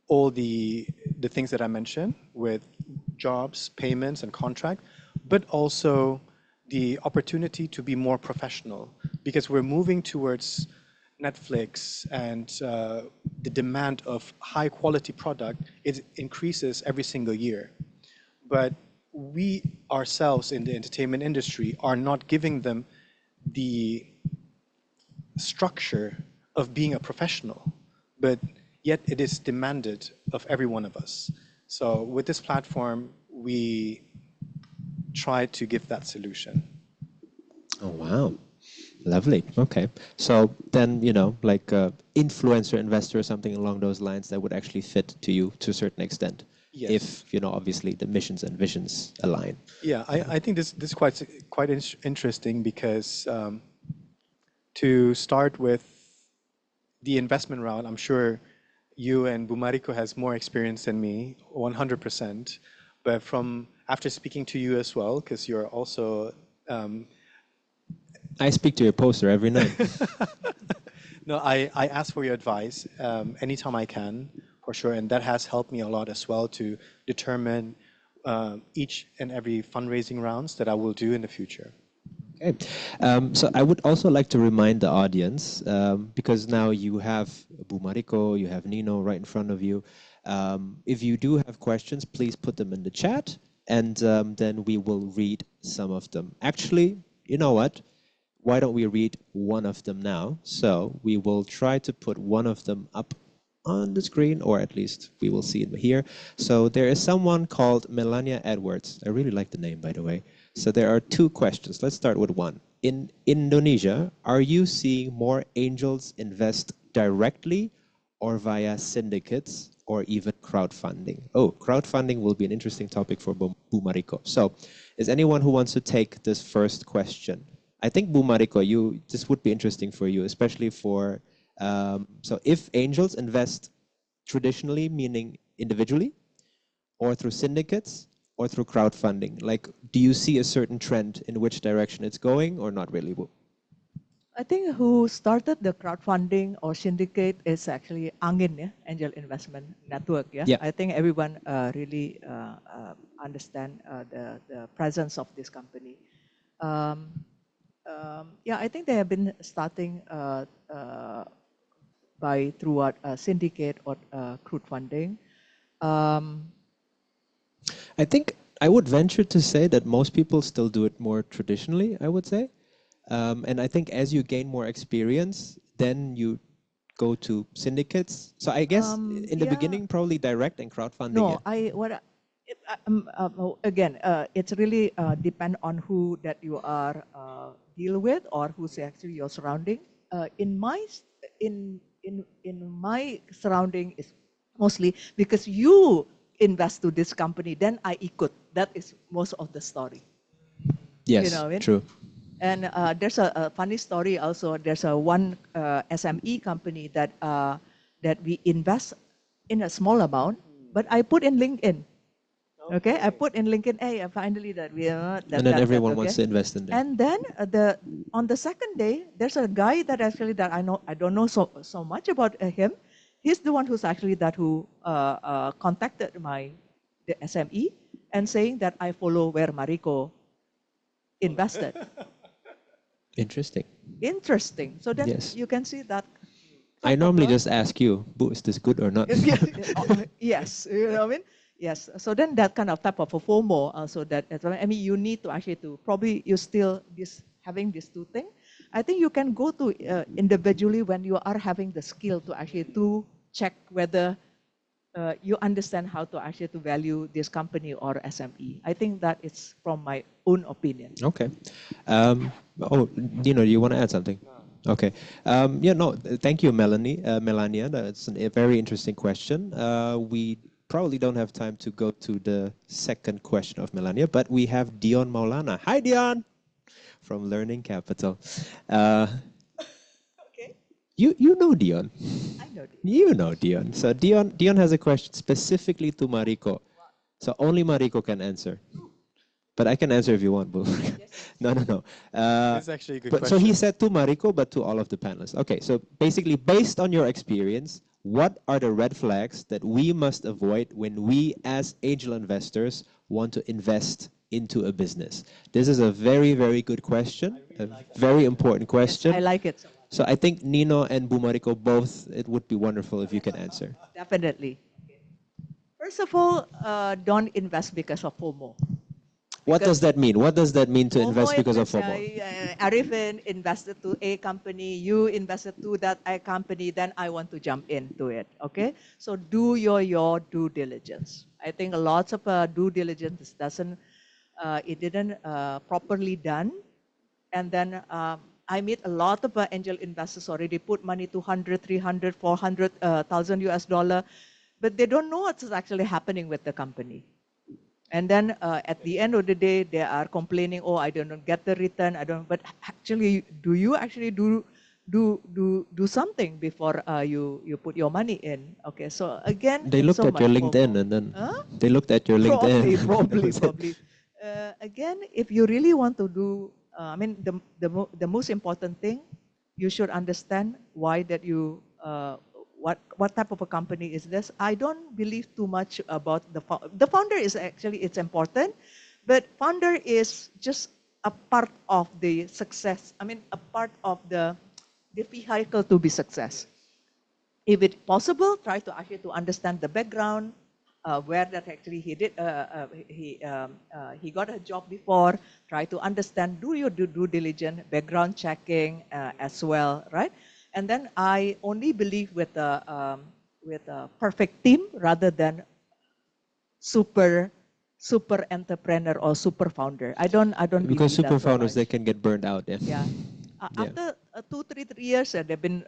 all the things that I mentioned with jobs, payments, and contract, but also the opportunity to be more professional because we're moving towards Netflix and the demand of high quality product, it increases every single year. But we ourselves in the entertainment industry are not giving them the structure of being a professional, but yet it is demanded of every one of us. So with this platform, we try to give that solution. Oh, wow. Lovely. Okay. So then, you know, like influencer investor or something along those lines that would actually fit to you to a certain extent. Yes. If, you know, obviously the missions and visions align. Yeah, I think this is quite interesting because to start with the investment round, I'm sure you and Bumariko has more experience than me, 100%. But from after speaking to you as well, because you're also I speak to your poster every night. no, I ask for your advice anytime I can, for sure, and that has helped me a lot as well to determine each and every fundraising rounds that I will do in the future. Okay. So I would also like to remind the audience, because now you have Bumariko, you have Nino right in front of you. If you do have questions, please put them in the chat, and then we will read some of them. Actually, you know what? Why don't we read one of them now? So we will try to put one of them up on the screen, or at least we will see it here. So there is someone called Melania Edwards. I really like the name, by the way. So there are two questions. Let's start with one. In Indonesia, are you seeing more angels invest directly or via syndicates or even crowdfunding? Oh, crowdfunding will be an interesting topic for Bumariko. So is anyone who wants to take this first question? I think Bumariko, this would be interesting for you, especially for, so if angels invest traditionally, meaning individually, or through syndicates, or through crowdfunding, like, do you see a certain trend in which direction it's going, or not really? I think who started the crowdfunding or syndicate is actually Angin, yeah, Angel Investment Network. Yeah, Yeah. I think everyone really understand the presence of this company. Yeah, I think they have been starting by throughout syndicate or crowdfunding. I think I would venture to say that most people still do it more traditionally, I would say. And I think as you gain more experience, then you go to syndicates. So I guess in the Yeah. beginning, probably direct and crowdfunding. No, Yeah. again, it's really depend on who that you are deal with or who's actually your surrounding. In my in my surrounding is mostly because you invest to this company, then I ikut. That is most of the story. Yes, You know what I mean? true. And there's a funny story also. There's a one SME company that that we invest in a small amount, but I put in LinkedIn. Okay, I put in LinkedIn. Hey, finally that we are that. And then that, everyone okay? wants to invest in there. And then on the second day, there's a guy that actually that I don't know so much about him. He's the one who's actually that who contacted the SME and saying that I follow where Mariko invested. Interesting. Interesting. So then Yes. you can see that I normally just ask you, Boo, is this good or not? Yes, you know what I mean? Yes. So then that kind of type of a FOMO, so that, I mean, you need to actually to, probably you still having these two things. I think you can go to individually when you are having the skill to actually to check whether you understand how to actually to value this company or SME. I think that is from my own opinion. Okay. Oh, Dino, do you want to add something? Okay. Yeah, no, thank you, Melania. That's a very interesting question. We probably don't have time to go to the second question of Melania, but we have Dion Maulana. Hi, Dion, from Learning Capital. Okay. You know Dion. I know this. You know Dion. So Dion has a question specifically to Mariko. So only Mariko can answer. But I can answer if you want, Boo. No. This is actually a good But so question. he said to Mariko, but to all of the panelists. Okay, so basically, based on your experience, what are the red flags that we must avoid when we, as angel investors, want to invest into a business? This is a very, very good question, a very important question. Yes, I like it so much. So I think Nino and Bu Mariko both, it would be wonderful if you can answer. Definitely. First of all, don't invest because of FOMO. What does that mean? What does that mean to invest because of FOMO? Arifin invested to a company, you invested to that a company, then I want to jump into it. Okay, so do your due diligence. I think lots of due diligence it didn't properly done, and then I meet a lot of angel investors already put money 200, 300, 400,000 US dollar, but they don't know what's actually happening with the company. And then at the end of the day, they are complaining, oh, I don't get the return. I don't. But actually, do you actually do something before you put your money in? Okay, so again, They looked so at your much LinkedIn FOMO. and then Huh? they looked at your LinkedIn. Probably. Again, if you really want to do, I mean, the most important thing, you should understand why that you what type of a company is this. I don't believe too much about the founder is actually it's important, but founder is just a part of the success. I mean, a part of the vehicle to be success. If it's possible, try to actually to understand the background, where that actually he did, he got a job before. Try to understand, do your due diligence, background checking as well, right? And then I only believe with a perfect team rather than super entrepreneur or super founder. I don't Because believe super that so founders, much. they can get burned out. Yeah. Yeah. Yeah. After 2, 3 years, they've been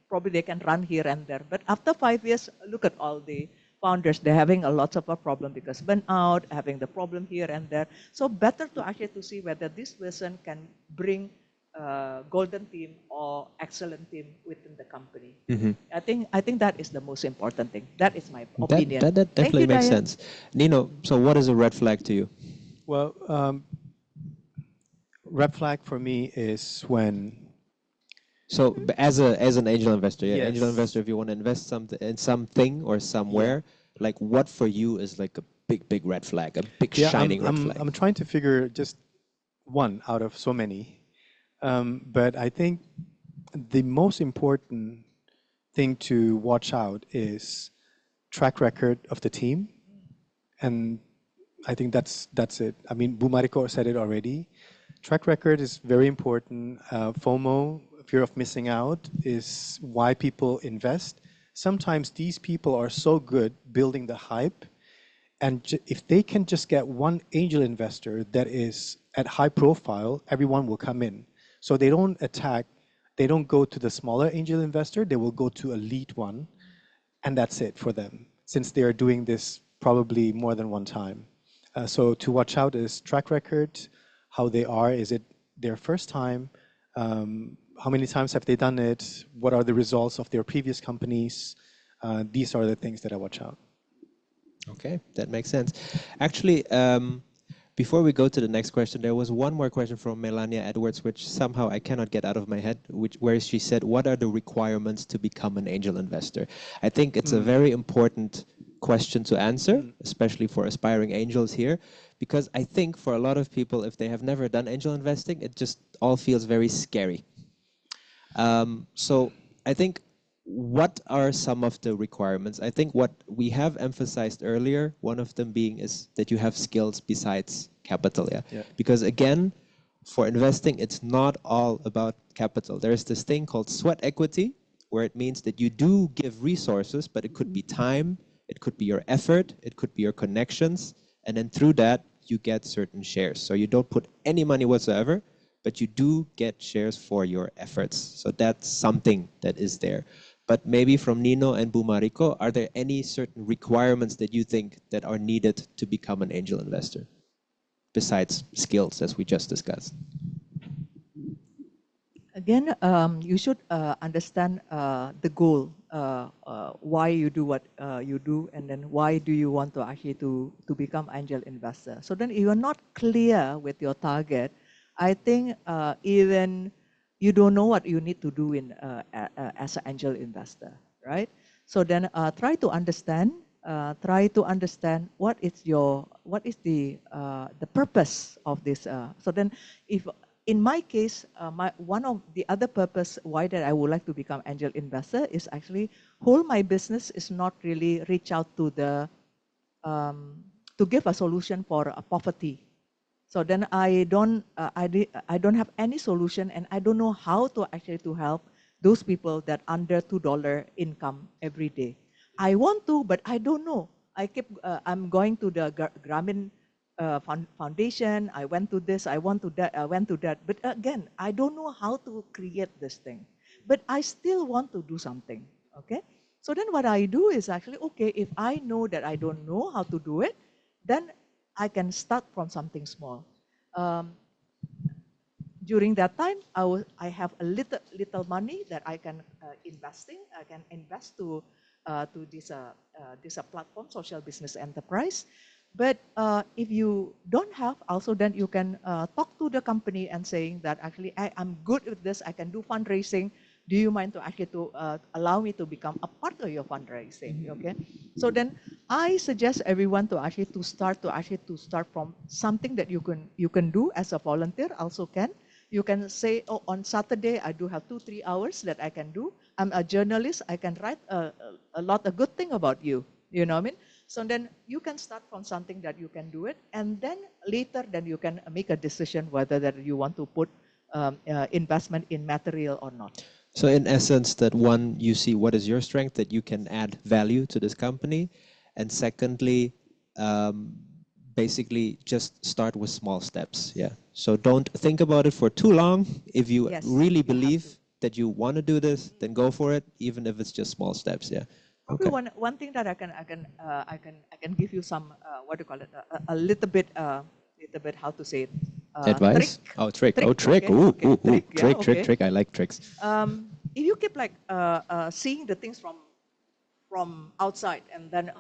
probably they can run here and there. But after 5 years, look at all the founders. They're having a lot of a problem because burnout, having the problem here and there. So better to actually to see whether this person can bring golden team or excellent team within the company. Mm-hmm. I think that is the most important thing. That is my That, opinion. that, that Thank definitely you, makes Diane. sense. Nino, so what is a red flag to you? Well, red flag for me is when So as an angel investor, yeah, angel yes, investor, if you want to invest in something or somewhere, like what for you is like a big red flag, a big yeah, shining red flag? I'm trying to figure just one out of so many, but I think the most important thing to watch out is track record of the team, and I think that's it. I mean, Bumariko said it already. Track record is very important. FOMO, fear of missing out, is why people invest. Sometimes these people are so good building the hype, and if they can just get one angel investor that is at high profile, everyone will come in. So they don't attack, they don't go to the smaller angel investor, they will go to a lead one, and that's it for them, since they are doing this probably more than one time. So to watch out is track record, how they are, is it their first time, how many times have they done it, what are the results of their previous companies. These are the things that I watch out. Okay, that makes sense. Actually, before we go to the next question, there was one more question from Melania Edwards, which somehow I cannot get out of my head, where she said, what are the requirements to become an angel investor? I think it's a very important question to answer, especially for aspiring angels here, because I think for a lot of people, if they have never done angel investing, it just all feels very scary. So I think what are some of the requirements? I think what we have emphasized earlier, one of them being is that you have skills besides capital. Yeah. Because again, for investing, it's not all about capital. There's this thing called sweat equity, where it means that you do give resources, but it could be time, it could be your effort, it could be your connections, and then through that, you get certain shares. So you don't put any money whatsoever, but you do get shares for your efforts. So that's something that is there. But maybe from Nino and Bumariko, are there any certain requirements that you think that are needed to become an angel investor, besides skills, as we just discussed? Again, you should understand the goal, why you do what you do, and then why do you want to actually to become angel investor. So then if you're not clear with your target, I think even you don't know what you need to do in as an angel investor, right? So then try to understand what is the purpose of this. So then if in my case, one of the other purpose why that I would like to become angel investor is actually whole my business is not really reach out to the to give a solution for poverty. So then I don't have any solution, and I don't know how to actually to help those people that under $2 income every day. I want to, but I don't know. I'm going to the Grameen foundation. I went to this. I went to that. But again, I don't know how to create this thing. But I still want to do something. Okay. So then what I do is actually, okay, if I know that I don't know how to do it, then I can start from something small. During that time, I have a little money that I can I can invest to this platform, social business enterprise. But if you don't have, also then you can talk to the company and saying that actually I'm good with this. I can do fundraising. Do you mind to actually to allow me to become a part of your fundraising? Okay. So then I suggest everyone to actually to start from something that you can do as a volunteer. Also can. You can say, oh, on Saturday, I do have 2-3 hours that I can do. I'm a journalist. I can write a lot of good thing about you. You know what I mean? So then you can start from something that you can do it. And then later, then you can make a decision whether that you want to put investment in material or not. So in essence, that one, you see what is your strength, that you can add value to this company. And secondly, basically just start with small steps. Yeah. So don't think about it for too long. If you really believe that you want to do this, then go for it, even if it's just small steps. Yeah. Okay. One thing that I can give you some what do you call it, a little bit how to say it, advice. Trick. Trick. Okay. Ooh, Okay. ooh, Trick. trick. I like tricks. If you keep like seeing the things from outside and then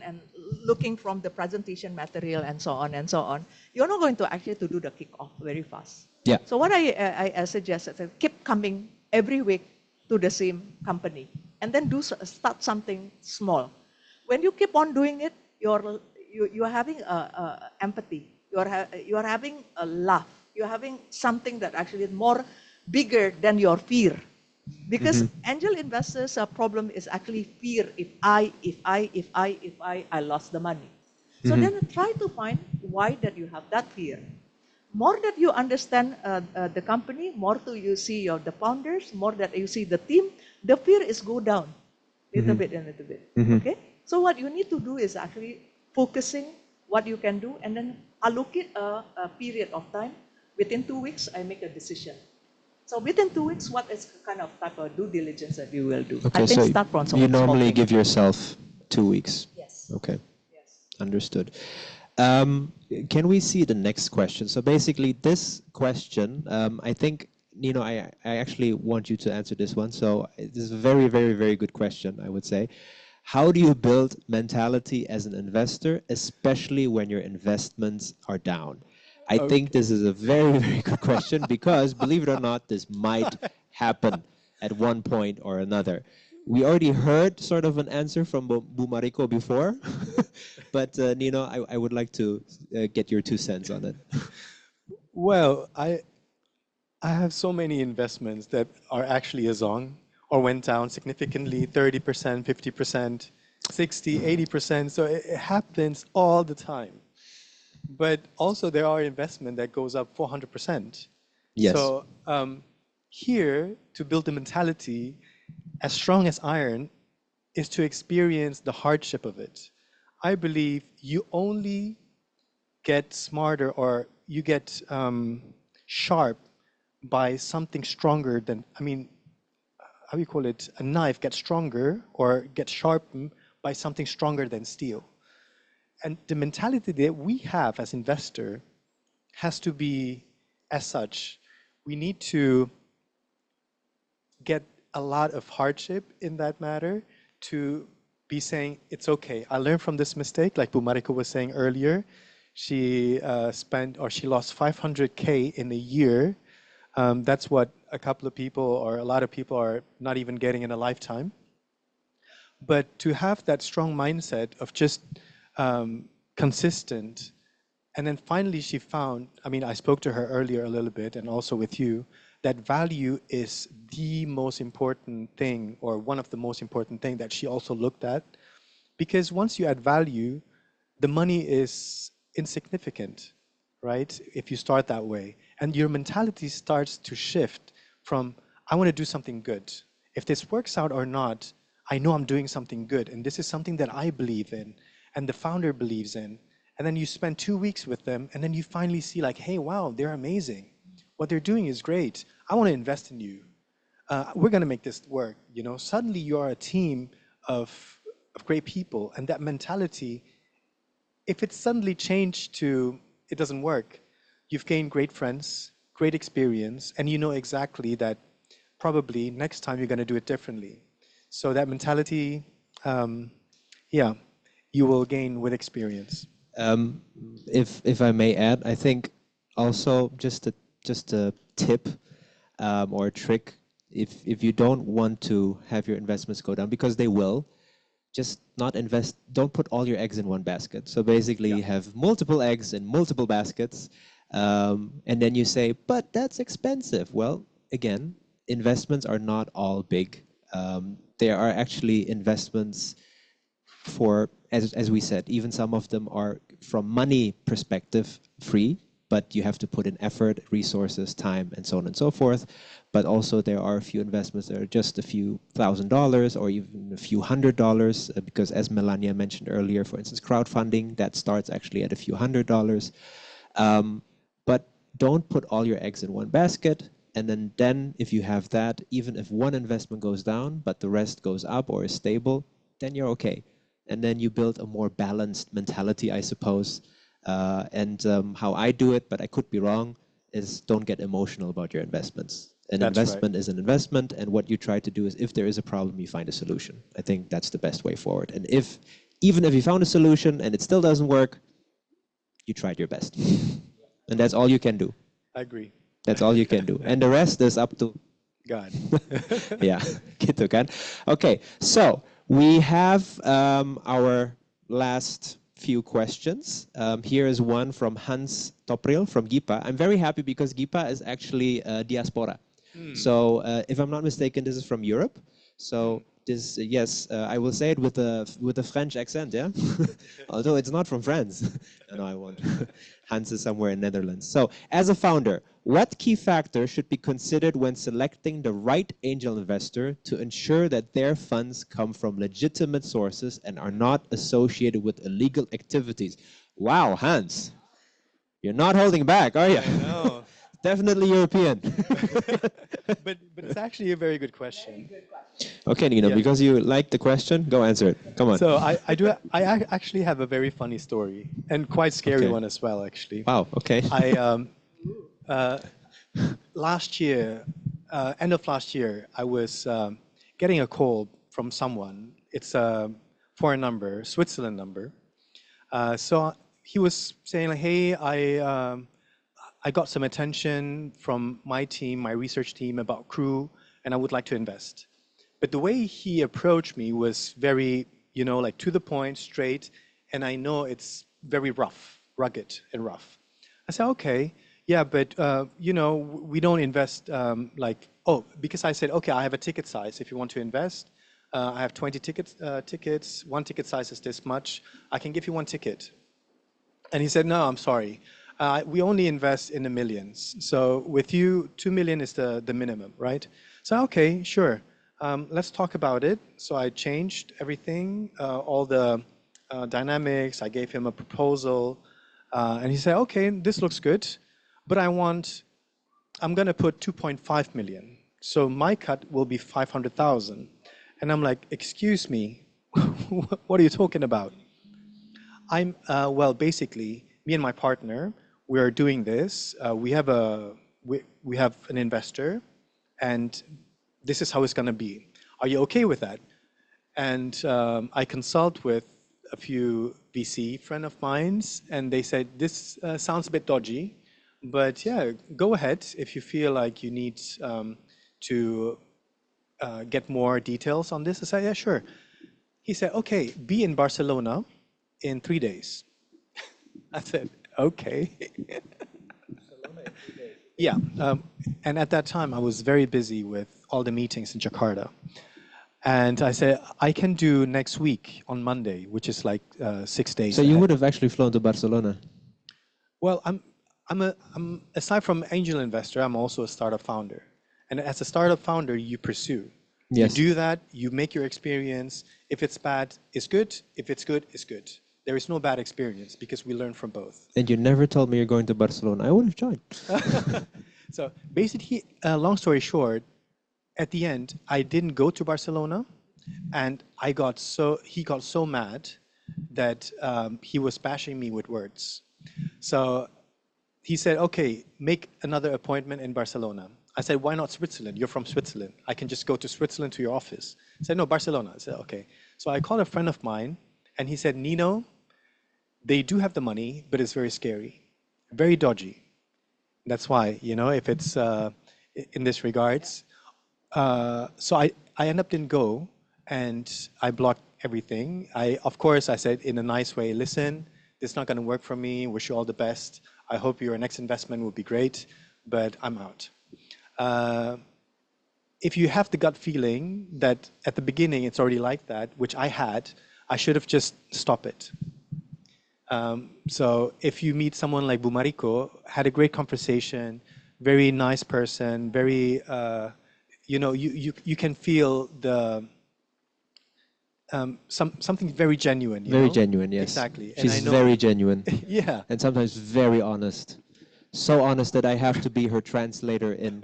and looking from the presentation material and so on, you're not going to actually to do the kickoff very fast. Yeah. So what I suggest is keep coming every week to the same company and then start something small. When you keep on doing it, you're having empathy. You're having a laugh. You're having something that actually is more bigger than your fear. Because angel investors' problem is actually fear. If I lost the money. So then try to find why that you have that fear. More that you understand the company, more to you see the founders, more that you see the team, the fear is go down little bit and little bit. Okay. So what you need to do is actually focusing what you can do and then allocate a period of time. Within 2 weeks, I make a decision. So within 2 weeks, what is kind of type of due diligence that you will do? Okay, I think so start from you normally small give yourself 2 weeks. Yes. Okay. Yes. Understood. Can we see the next question? So basically, this question, I think, Nino, I actually want you to answer this one. So this is a very, very, very good question, I would say. How do you build mentality as an investor, especially when your investments are down? I think this is a very, very good question because, believe it or not, this might happen at one point or another. We already heard sort of an answer from Bumariko before, but Nino, I would like to get your 2 cents on it. Well, I have so many investments that are actually azong or went down significantly, 30%, 50%, 60, 80%. So it happens all the time. But also there are investment that goes up 400%. Yes. So here, to build a mentality as strong as iron is to experience the hardship of it. I believe you only get smarter or you get sharp by something stronger than, I mean, how do you call it? A knife gets stronger or gets sharpened by something stronger than steel. And the mentality that we have as investor has to be as such. We need to get a lot of hardship in that matter to be saying, it's okay. I learned from this mistake, like Bumariko was saying earlier. She she lost 500K in a year. That's what a couple of people or a lot of people are not even getting in a lifetime. But to have that strong mindset of just consistent, and then finally she found, I mean, I spoke to her earlier a little bit and also with you, that value is the most important thing or one of the most important thing that she also looked at. Because once you add value, the money is insignificant, right? If you start that way. And your mentality starts to shift from, I want to do something good. If this works out or not, I know I'm doing something good. And this is something that I believe in and the founder believes in. And then you spend 2 weeks with them and then you finally see like, hey, wow, they're amazing. What they're doing is great. I want to invest in you. We're going to make this work. You know, suddenly you are a team of great people, and that mentality, if it's suddenly changed to it doesn't work, you've gained great friends, great experience, and you know exactly that probably next time you're going to do it differently. So that mentality, yeah, you will gain with experience. If I may add, I think also just a tip or a trick, if you don't want to have your investments go down, because they will, just not invest, don't put all your eggs in one basket. So basically you have multiple eggs in multiple baskets, and then you say, but that's expensive. Well, again, investments are not all big. There are actually investments for, as we said, even some of them are from money perspective free, but you have to put in effort, resources, time, and so on and so forth. But also there are a few investments that are just a few $1,000s or even a few $100, because as Melania mentioned earlier, for instance, crowdfunding, that starts actually at a few $100. But don't put all your eggs in one basket. And then if you have that, even if one investment goes down, but the rest goes up or is stable, then you're okay. And then you build a more balanced mentality, I suppose. How I do it, but I could be wrong, is don't get emotional about your investments. An investment is an investment, and what you try to do is, if there is a problem, you find a solution. I think that's the best way forward. And even if you found a solution and it still doesn't work, you tried your best. And that's all you can do. I agree. That's all you can do. And the rest is up to God. Yeah, gitu kan. Okay, so we have our last few questions. Here is one from Hans Topril from GIPA. I'm very happy because GIPA is actually diaspora. So if I'm not mistaken, this is from Europe. So this, yes, I will say it with a French accent, yeah? Although it's not from France. No, I won't. Hans is somewhere in Netherlands. So as a founder, what key factors should be considered when selecting the right angel investor to ensure that their funds come from legitimate sources and are not associated with illegal activities? Wow, Hans, you're not holding back, are you? I know. Definitely European. but it's actually a very good question. Okay, Nino, Yeah. because you like the question, go answer it. Come on. So I actually have a very funny story and quite scary Okay. one as well, actually. Wow, okay. Last year, end of last year, I was getting a call from someone. It's a foreign number, Switzerland number. So he was saying, like, hey, I got some attention from my team, my research team about crew, and I would like to invest. But the way he approached me was very, like to the point, straight, and I know it's very rough, rugged and rough. I said, okay, yeah, but we don't invest like oh, because I said, okay, I have a ticket size. If you want to invest, I have 20 tickets. One ticket size is this much. I can give you one ticket. And he said, no, I'm sorry. We only invest in the millions. So with you, 2 million is the minimum, right? So, okay, sure. Let's talk about it. So I changed everything, all the dynamics. I gave him a proposal. And he said, okay, this looks good, but I'm going to put 2.5 million. So my cut will be 500,000. And I'm like, excuse me, what are you talking about? Well, basically, me and my partner, we are doing this. We have an investor, and this is how it's going to be. Are you okay with that? And I consult with a few VC friend of mine's, and they said, this sounds a bit dodgy, but yeah, go ahead if you feel like you need to get more details on this. I said, yeah, sure. He said, okay, be in Barcelona in 3 days. I said, okay. Yeah, and at that time I was very busy with all the meetings in Jakarta. And I said, I can do next week on Monday, which is like 6 days So you ahead. would have actually flown to Barcelona. Well, I'm aside from angel investor, I'm also a startup founder. And as a startup founder, you pursue. Yes. You do that, you make your experience. If it's bad, it's good. If it's good, it's good. There is no bad experience because we learn from both. And you never told me you're going to Barcelona. I would have joined. So basically, long story short, at the end, I didn't go to Barcelona, and he got so mad that he was bashing me with words. So he said, okay, make another appointment in Barcelona. I said, why not Switzerland? You're from Switzerland. I can just go to Switzerland to your office. He said, no, Barcelona. I said, okay. So I called a friend of mine, and he said, Nino, they do have the money, but it's very scary, very dodgy. That's why, if it's in this regards. So I end up didn't go, and I blocked everything. Of course, I said in a nice way, listen, this is not going to work for me. Wish you all the best. I hope your next investment will be great, but I'm out. If you have the gut feeling that at the beginning it's already like that, which I had, I should have just stopped it. So if you meet someone like Bumariko, had a great conversation, very nice person, very, you can feel the something very genuine. Very genuine, yes. Exactly. And She's I know, very genuine. yeah. And sometimes very honest. So honest that I have to be her translator in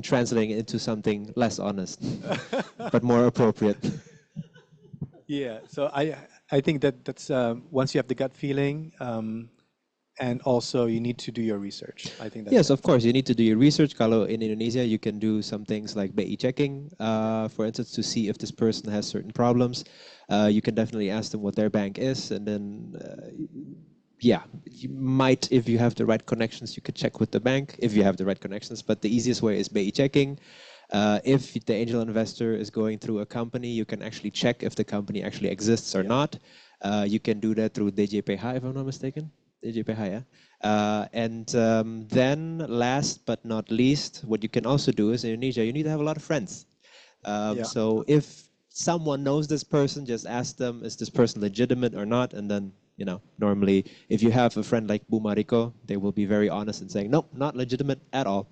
translating it into something less honest, but more appropriate. Yeah. So I think that's once you have the gut feeling, and also you need to do your research. I think that's Yes, of course, you need to do your research. Kalau in Indonesia, you can do some things like BI checking, for instance, to see if this person has certain problems. You can definitely ask them what their bank is, and then, yeah, you might, if you have the right connections, you could check with the bank if you have the right connections. But the easiest way is BI checking. If the angel investor is going through a company, you can actually check if the company actually exists or not. You can do that through DJPH, if I'm not mistaken. DJPH, yeah. And then last but not least, what you can also do is in Indonesia, you need to have a lot of friends. So if someone knows this person, just ask them, is this person legitimate or not? And then, normally if you have a friend like Bumariko, they will be very honest in saying, nope, not legitimate at all.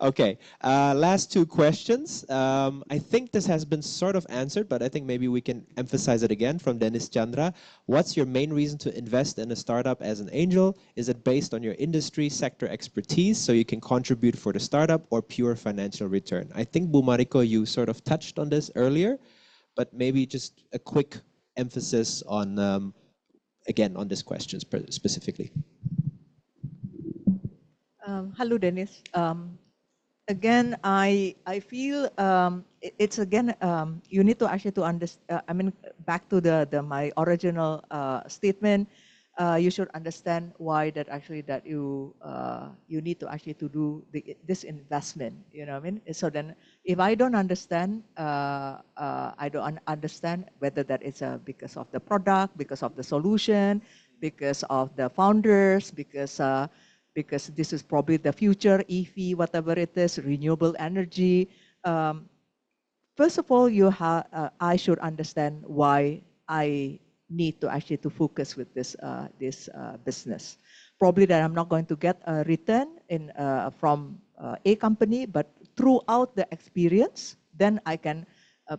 Okay, last two questions. I think this has been sort of answered, but I think maybe we can emphasize it again from Dennis Chandra. What's your main reason to invest in a startup as an angel? Is it based on your industry sector expertise so you can contribute for the startup, or pure financial return? I think, Bumariko, you sort of touched on this earlier, but maybe just a quick emphasis on, again, on this question specifically. Hello, Dennis. Again, I feel it's again you need to actually to understand. I mean, back to my original statement. You should understand why that actually that you need to actually to do this investment. You know what I mean? So then, if I don't understand, I don't understand whether that is because of the product, because of the solution, because of the founders, because because this is probably the future, EV, whatever it is, renewable energy. First of all, I should understand why I need to actually to focus with this business. Probably that I'm not going to get a return from a company, but throughout the experience, then I can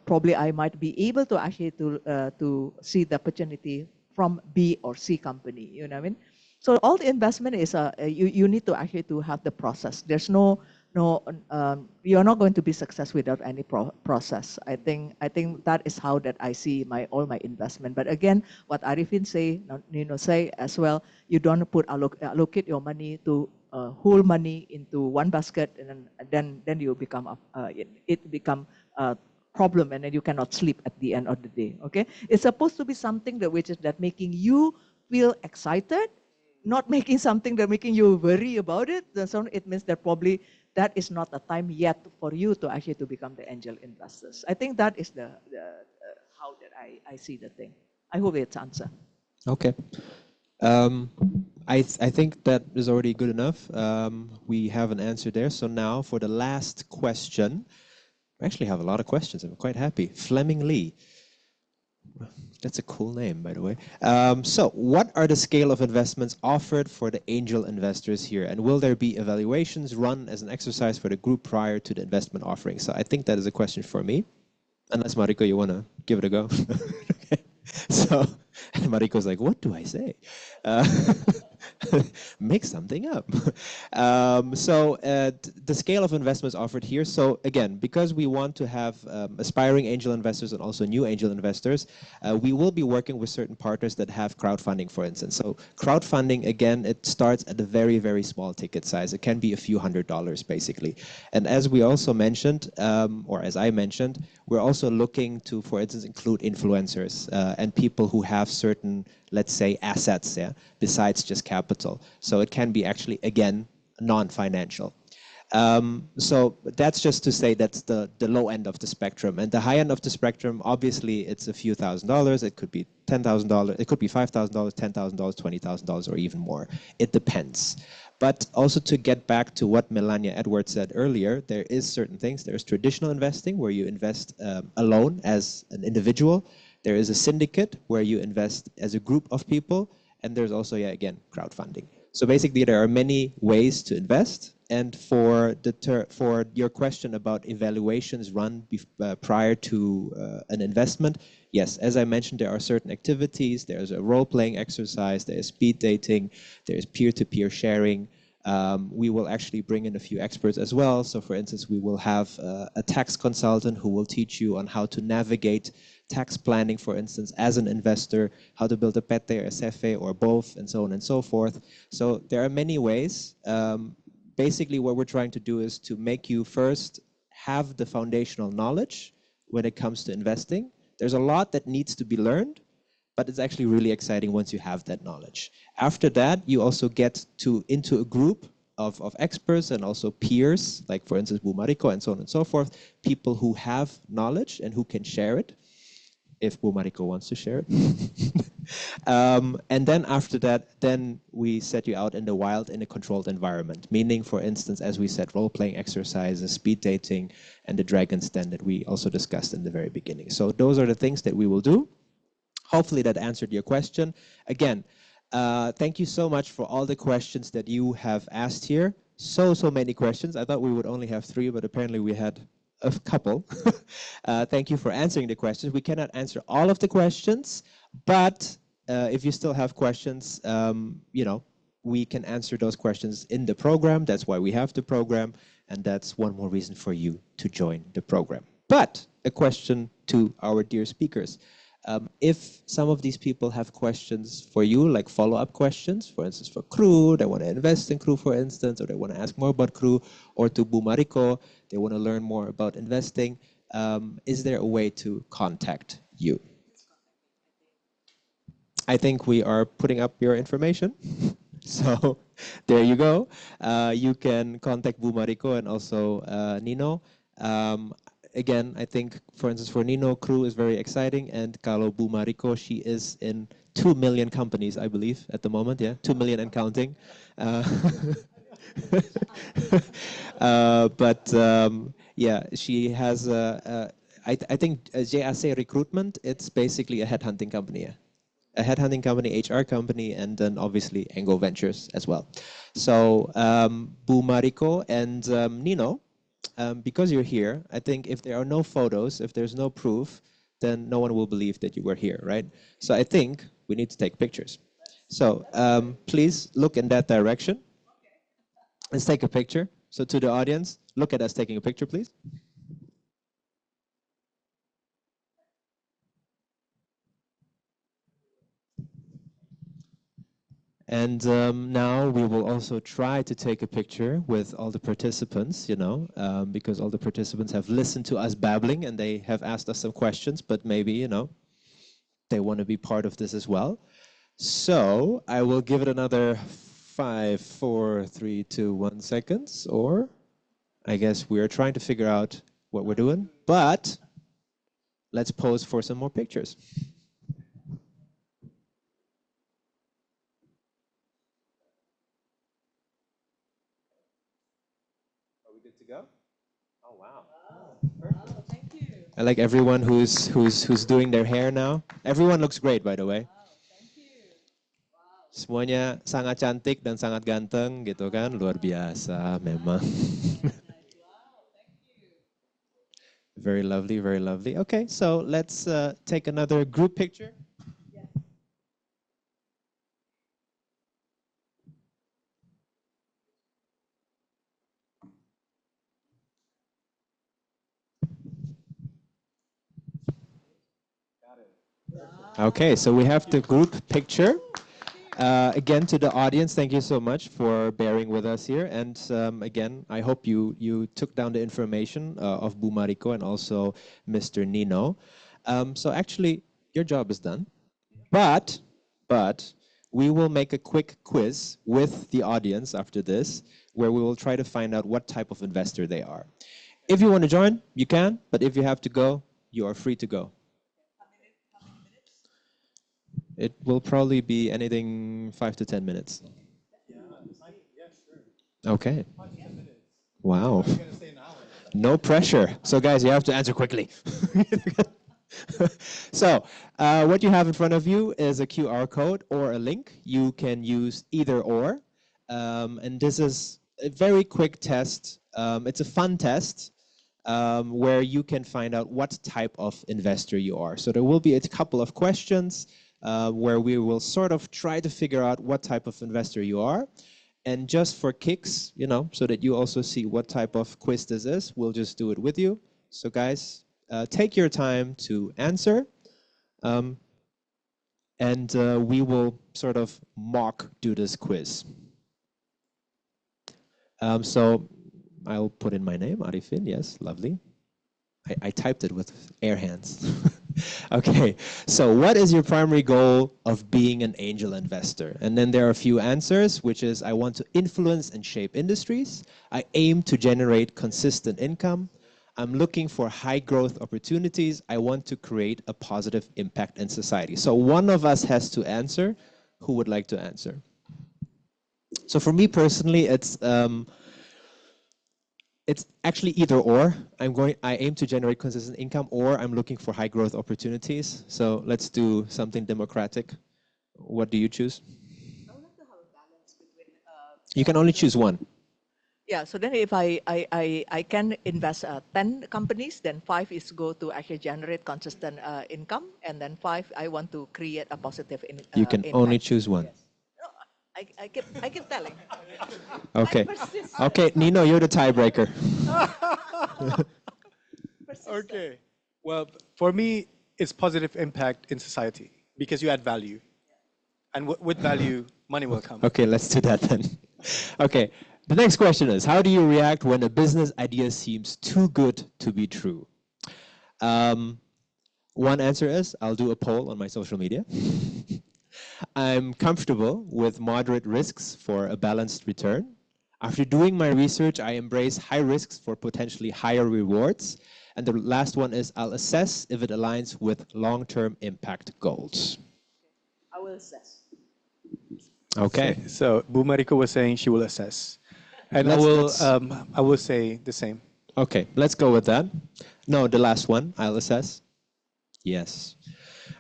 probably I might be able to actually to see the opportunity from B or C company. You know what I mean? So all the investment is you need to actually to have the process. There's no you're not going to be successful without any process. I think that is how that I see all my investment. But again, what Arifin say as well, you don't allocate your money to whole money into one basket, and then you become it become a problem, and then you cannot sleep at the end of the day. Okay, it's supposed to be something which is making you feel excited, not making something that making you worry about it. So it means that probably that is not a time yet for you to actually to become the angel investors. I think that is the how that I see the thing. I hope it's answer. Okay. I think that is already good enough. We have an answer there. So now for the last question, I actually have a lot of questions. I'm quite happy. Fleming Lee. That's a cool name, by the way. So what are the scale of investments offered for the angel investors here? And will there be evaluations run as an exercise for the group prior to the investment offering? So I think that is a question for me. Unless, Mariko, you want to give it a go. Okay. So Mariko's like, what do I say? Make something up. The scale of investments offered here. So again, because we want to have aspiring angel investors and also new angel investors, we will be working with certain partners that have crowdfunding, for instance. So crowdfunding, again, it starts at a very, very small ticket size. It can be a few $100s, basically. And as we also mentioned, or as I mentioned, we're also looking to, for instance, include influencers and people who have certain, let's say, assets, yeah, besides just capital. So it can be actually, again, non-financial. So that's just to say that's the low end of the spectrum. And the high end of the spectrum, obviously, it's a few $1,000s. It could be $10,000. It could be $5,000, $10,000, $20,000, or even more. It depends. But also to get back to what Melania Edwards said earlier, there is certain things. There's traditional investing where you invest alone as an individual. There is a syndicate where you invest as a group of people. And there's also, yeah, again, crowdfunding. So basically, there are many ways to invest. And for your question about evaluations run prior to an investment, yes, as I mentioned, there are certain activities. There's a role-playing exercise. There's speed dating. There's peer-to-peer sharing. We will actually bring in a few experts as well. So for instance, we will have a tax consultant who will teach you on how to navigate tax planning, for instance, as an investor, how to build a PT or a SEFE or both, and so on and so forth. So there are many ways. Basically, what we're trying to do is to make you first have the foundational knowledge when it comes to investing. There's a lot that needs to be learned, but it's actually really exciting once you have that knowledge. After that, you also get into a group of experts and also peers, like for instance, Bu Mariko and so on and so forth, people who have knowledge and who can share it, if Bu Mariko wants to share it. And then after that, then we set you out in the wild in a controlled environment, meaning, for instance, as we said, role-playing exercises, speed dating, and the dragon's den that we also discussed in the very beginning. So those are the things that we will do. Hopefully that answered your question. Again, thank you so much for all the questions that you have asked here. So many questions. I thought we would only have 3, but apparently we had a couple. Thank you for answering the questions. We cannot answer all of the questions, but if you still have questions, you know, we can answer those questions in the program. That's why we have the program, and that's one more reason for you to join the program. But a question to our dear speakers. If some of these people have questions for you, like follow-up questions, for instance, for crew, they want to invest in crew, for instance, or they want to ask more about crew, or to Bu Mariko, they want to learn more about investing, is there a way to contact you? I think we are putting up your information. So there you go. You can contact Bu Mariko and also Nino. again, I think, for instance, for Nino, crew is very exciting. And kalau Bu Mariko, she is in 2 million companies, I believe, at the moment. Yeah, 2 million and counting. Uh, yeah, she has, I think JAC Recruitment, it's basically a headhunting company. Yeah? A headhunting company, HR company, and then obviously Angle Ventures as well. So Bu Mariko and Nino, because you're here, I think if there are no photos, if there's no proof, then no one will believe that you were here, right? So I think we need to take pictures. So please look in that direction. Let's take a picture. So to the audience, look at us taking a picture, please. And now we will also try to take a picture with all the participants, you know, because all the participants have listened to us babbling and they have asked us some questions, but maybe, you know, they want to be part of this as well. So I will give it another 5, 4, 3, 2, 1 seconds, or I guess we're trying to figure out what we're doing, but let's pose for some more pictures. Are we good to go? Oh, wow. Perfect. Thank you. I like everyone who's doing their hair now. Everyone looks great, by the way. Thank you. Wow. Semuanya sangat cantik dan sangat ganteng, gitu kan? Luar biasa, memang. Very lovely, very lovely. Okay, so let's take another group picture. Okay, so we have the group picture. Again, to the audience, thank you so much for bearing with us here. And again, I hope you took down the information of Bu Mariko and also Mr. Nino. So actually, your job is done. But we will make a quick quiz with the audience after this, where we will try to find out what type of investor they are. If you want to join, you can. But if you have to go, you are free to go. It will probably be anything 5 to 10 minutes. Yeah, sure. Okay. 5 to 10 minutes. Wow. No pressure. So guys, you have to answer quickly. So what you have in front of you is a QR code or a link. You can use either or. And this is a very quick test. It's a fun test. Where you can find out what type of investor you are. So there will be a couple of questions where we will sort of try to figure out what type of investor you are. And just for kicks, you know, so that you also see what type of quiz this is, we'll just do it with you. So guys, take your time to answer. And we will sort of mock do this quiz. So I'll put in my name, Arifin, yes, lovely. I typed it with air hands. Okay, so what is your primary goal of being an angel investor? And then there are a few answers, which is I want to influence and shape industries. I aim to generate consistent income. I'm looking for high growth opportunities. I want to create a positive impact in society. So one of us has to answer. Who would like to answer? So for me personally, it's actually either or. I aim to generate consistent income, or I'm looking for high growth opportunities. So let's do something democratic. What do you choose? I would like to have a balance between. You can only choose one. Yeah, so then if I can invest 10 companies, then 5 is go to actually generate consistent income, and then 5 I want to create a positive You can impact. only choose one. Yes. No, I keep telling. Okay. Okay, Nino, you're the tiebreaker. Okay. Well, for me, it's positive impact in society because you add value. And with value, money will come. Okay, let's do that then. Okay, the next question is, how do you react when a business idea seems too good to be true? One answer is, I'll do a poll on my social media. I'm comfortable with moderate risks for a balanced return. After doing my research, I embrace high risks for potentially higher rewards. And the last one is I'll assess if it aligns with long-term impact goals. I will assess. Okay. So Bu Mariko was saying she will assess. And Let's- I will say the same. Okay, let's go with that. No, the last one, I'll assess. Yes.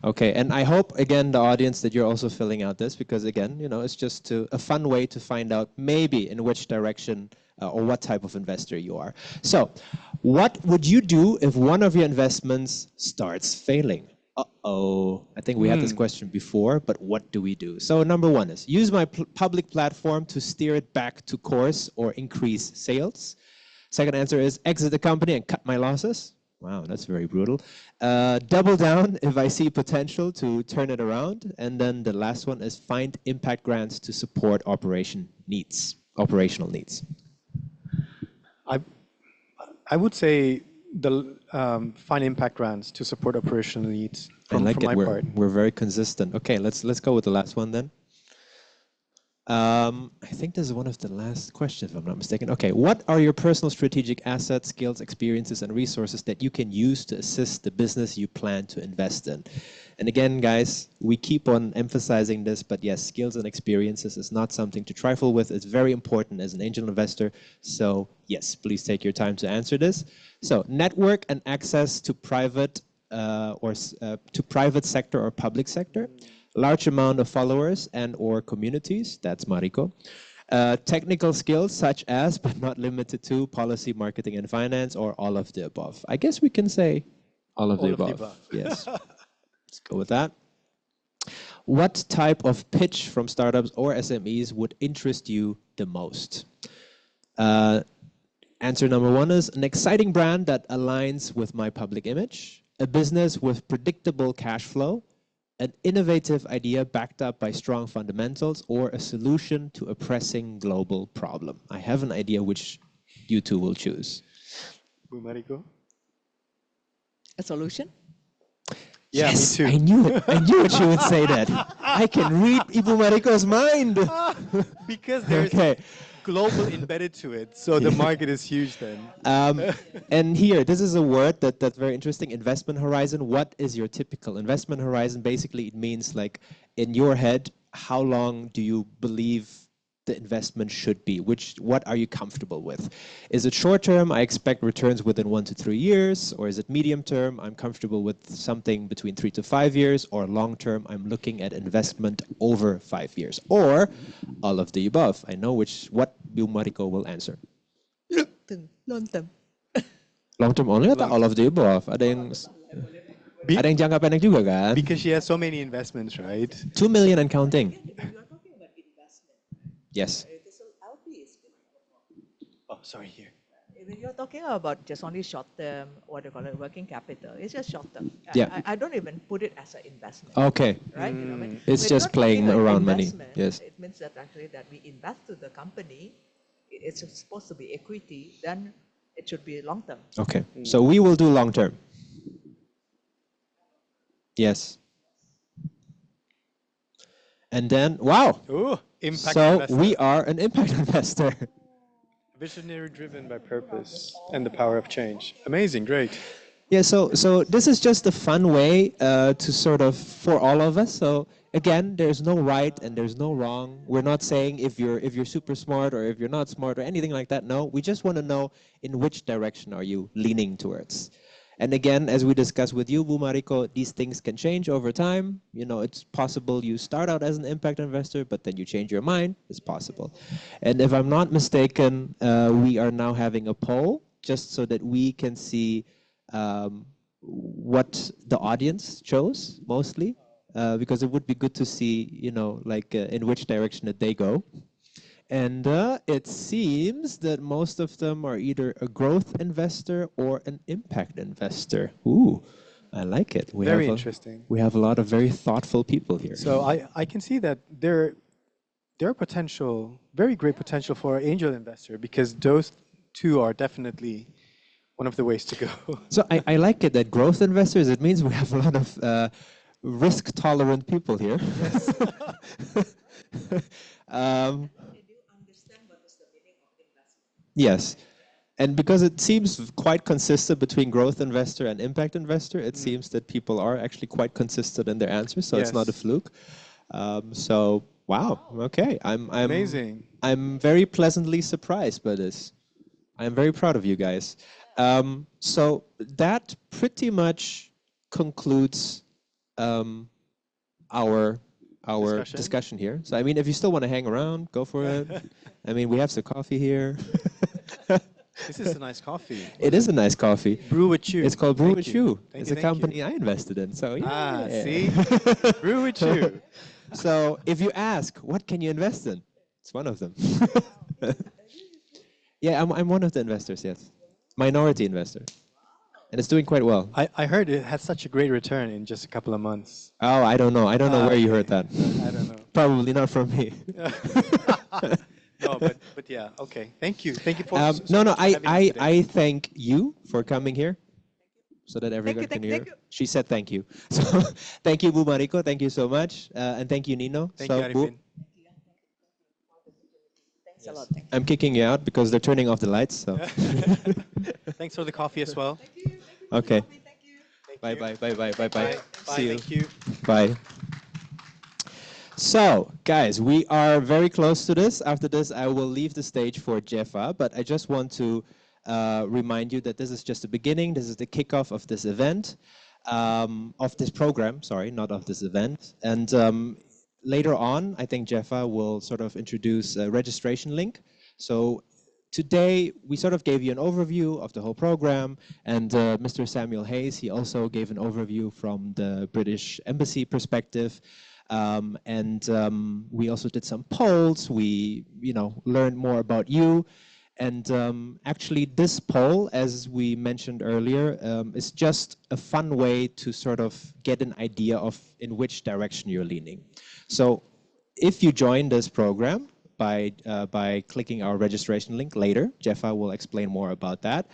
Okay, and I hope, again, the audience, that you're also filling out this, because, again, it's just a fun way to find out maybe in which direction or what type of investor you are. So, what would you do if one of your investments starts failing? Uh-oh. I think we had this question before, but what do we do? So, number one is use my public platform to steer it back to course or increase sales. Second answer is exit the company and cut my losses. Wow, that's very brutal. Double down if I see potential to turn it around. And then the last one is find impact grants to support operational needs. I would say the find impact grants to support operational needs from my part. We're very consistent. Okay, let's go with the last one then. I think this is one of the last questions, if I'm not mistaken. Okay, what are your personal strategic assets, skills, experiences, and resources that you can use to assist the business you plan to invest in? And again, guys, we keep on emphasizing this, but yes, skills and experiences is not something to trifle with. It's very important as an angel investor. So yes, please take your time to answer this. So network and access to private to private sector or public sector. Large amount of followers and or communities, that's Mariko. Technical skills such as, but not limited to, policy, marketing, and finance, or all of the above. I guess we can say all of the above. Yes. Let's go with that. What type of pitch from startups or SMEs would interest you the most? Answer number one is an exciting brand that aligns with my public image, a business with predictable cash flow, an innovative idea backed up by strong fundamentals, or a solution to a pressing global problem. I have an idea which you two will choose. Bu Mariko? A solution? Yeah, Yes, me too. I knew she would say that. I can read Ibu Mariko's mind. Because there's global embedded to it, so the market is huge then. And here, this is a word that's very interesting, investment horizon. What is your typical investment horizon? Basically, it means like in your head, how long do you believe the investment should be? What are you comfortable with? Is it short term? I expect returns within 1 to 3 years, or is it medium term? I'm comfortable with something between 3 to 5 years, or long term? I'm looking at investment over 5 years, or all of the above. I know what Bu Mariko will answer. Long term. Long term only atau all of the above? Ada yang jangka pendek juga kan? Because she has so many investments, right? 2 million and counting. You're talking about investment. Yes. LP is Oh, sorry, here. When you're talking about just only short term, what do you call it, working capital, it's just short term. Yeah. I don't even put it as an investment. Okay. Right? You know, when It's we're just not talking playing about around money. investment, Yes. It means that actually that we invest to the company, it's supposed to be equity, then it should be long term. Okay. So we will do long term. Yes. And then, wow. Ooh, impact So investor. we are an impact investor. Visionary driven by purpose and the power of change. Amazing, great. Yeah, so this is just a fun way to sort of, for all of us. So again, there's no right and there's no wrong. We're not saying if you're super smart or if you're not smart or anything like that. No, we just want to know in which direction are you leaning towards. And again, as we discussed with you, Bu Mariko, these things can change over time. It's possible you start out as an impact investor, but then you change your mind. It's possible. And if I'm not mistaken, we are now having a poll just so that we can see what the audience chose mostly, because it would be good to see, in which direction that they go. And it seems that most of them are either a growth investor or an impact investor. Ooh, I like it. Very interesting. We have a lot of very thoughtful people here. So I can see that there are potential, very great potential for an angel investor, because those two are definitely one of the ways to go. So I like it that growth investors, it means we have a lot of risk-tolerant people here. Yes. Did you understand what is the meaning of investment? Yes. And because it seems quite consistent between growth investor and impact investor, it seems that people are actually quite consistent in their answers, so it's not a Yes. fluke. So wow, okay, Amazing. I'm very pleasantly surprised by this. I'm very proud of you guys. So that pretty much concludes our discussion here. So I mean, if you still want to hang around, go for it. I mean, we have some coffee here. This is a nice coffee. It is a nice coffee. Brew with you. It's called Brew Thank with you. You. Thank It's you, a thank you. company I invested in. So yeah. Ah, see? Brew with you. So if you ask, what can you invest in? It's one of them. Yeah, I'm one of the investors, yes. Minority investor. And it's doing quite well. I heard it had such a great return in just a couple of months. Oh, I don't know. I don't know where you Okay. heard that. I don't know. Probably not from me. No, but yeah, okay. Thank you. Thank you for No, no, much for having us today. I thank you for coming here so that everyone can hear. thank you. She said thank you. So thank you, Bu Mariko. Thank you so much. And thank you, Nino. Thank so, you, Bu, Arifin. Thanks a lot. I'm kicking you out because they're turning off the lights. So Thanks for the coffee as well. okay. Thank Bye, you. bye, bye, bye, bye, bye. Bye. See you. Thank you. Bye. So, guys, we are very close to this. After this, I will leave the stage for Jeffa, but I just want to remind you that this is just the beginning. This is the kickoff of this event, of this program, sorry, not of this event. And later on, I think Jeffa will sort of introduce a registration link. So today, we sort of gave you an overview of the whole program, and Mr. Samuel Hayes, he also gave an overview from the British Embassy perspective. We also did some polls. We, learned more about you. And actually, this poll, as we mentioned earlier, is just a fun way to sort of get an idea of in which direction you're leaning. So if you join this program by clicking our registration link later, Jeffa will explain more about that,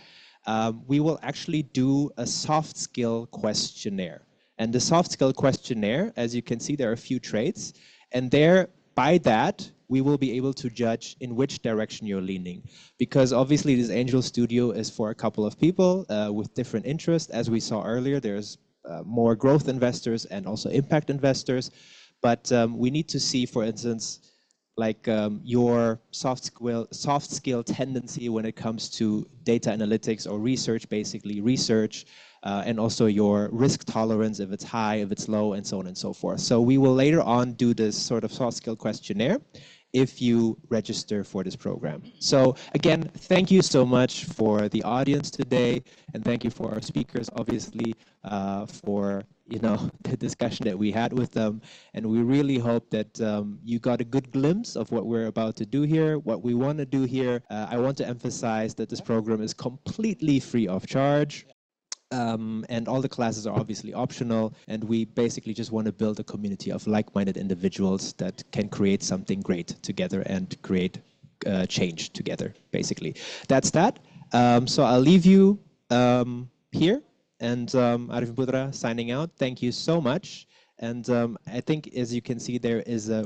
we will actually do a soft skill questionnaire. And the soft skill questionnaire, as you can see, there are a few traits. And there, by that, we will be able to judge in which direction you're leaning. Because obviously this Angel Studio is for a couple of people with different interests. As we saw earlier, there's more growth investors and also impact investors. But we need to see, for instance, like your soft skill tendency when it comes to data analytics or research, basically research, and also your risk tolerance, if it's high, if it's low, and so on and so forth. So we will later on do this sort of soft skill questionnaire if you register for this program. So again, thank you so much for the audience today, and thank you for our speakers, obviously, for the discussion that we had with them. And we really hope that you got a good glimpse of what we're about to do here, what we want to do here. I want to emphasize that this program is completely free of charge. And all the classes are obviously optional, and we basically just want to build a community of like-minded individuals that can create something great together and create change together, basically. That's that. So I'll leave you here, and Arifin Putra signing out. Thank you so much. And I think, as you can see, there is a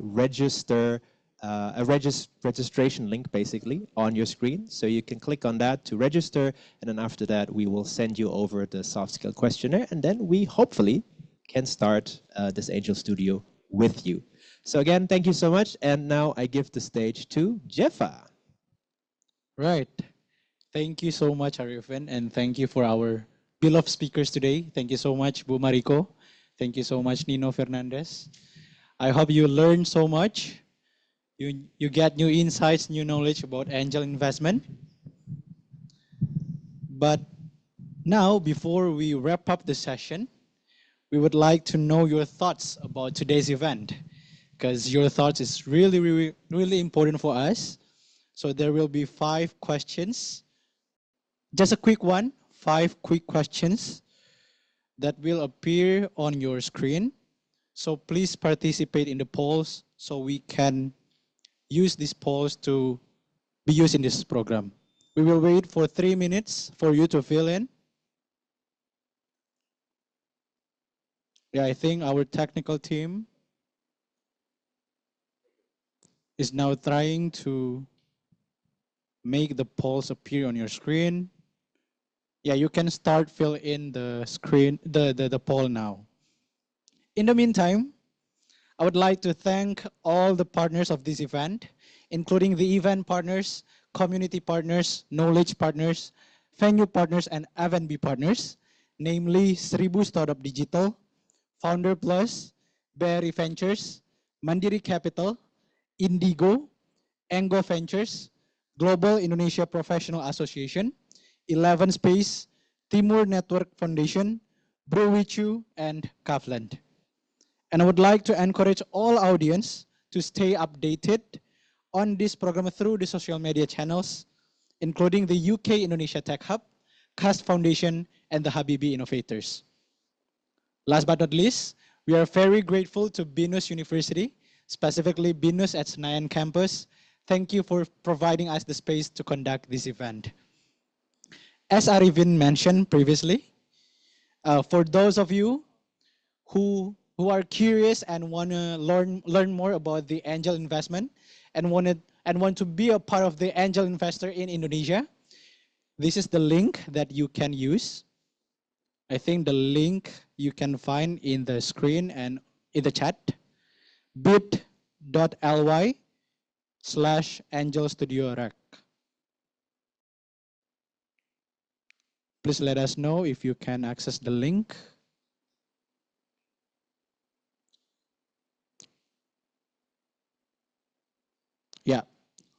registration link basically on your screen. So you can click on that to register, and then after that we will send you over the soft skill questionnaire, and then we hopefully can start this Angel Studio with you. So again, thank you so much, and now I give the stage to Jeffa. Right. Thank you so much, Arifin, and thank you for our beloved speakers today. Thank you so much, Bu Mariko. Thank you so much, Nino Fernandez. I hope you learned so much. You get new insights, new knowledge about angel investment. But now, before we wrap up the session, we would like to know your thoughts about today's event, because your thoughts is really, really, really important for us. So there will be 5 questions. Just a quick one, 5 quick questions that will appear on your screen. So please participate in the polls so we can use these polls to be used in this program. We will wait for 3 minutes for you to fill in. Yeah, I think our technical team is now trying to make the polls appear on your screen. Yeah, you can start fill in the screen, the poll now. In the meantime, I would like to thank all the partners of this event, including the event partners, community partners, knowledge partners, venue partners, and F&B partners, namely Seribu Startup Digital, Founder Plus, Berry Ventures, Mandiri Capital, Indigo, Ango Ventures, Global Indonesia Professional Association, 11 Space, Timur Network Foundation, Brewichu, and Kavland. And I would like to encourage all audience to stay updated on this program through the social media channels, including the UK-Indonesia Tech Hub, CAST Foundation, and the Habibie Innovators. Last but not least, we are very grateful to BINUS University, specifically BINUS at Senayan campus. Thank you for providing us the space to conduct this event. As Arifin mentioned previously, for those of you who are curious and want to learn more about the angel investment and want to be a part of the angel investor in Indonesia, this is the link that you can use. I think the link you can find in the screen and in the chat, bit.ly/angelstudiorec. Please let us know if you can access the link. Yeah,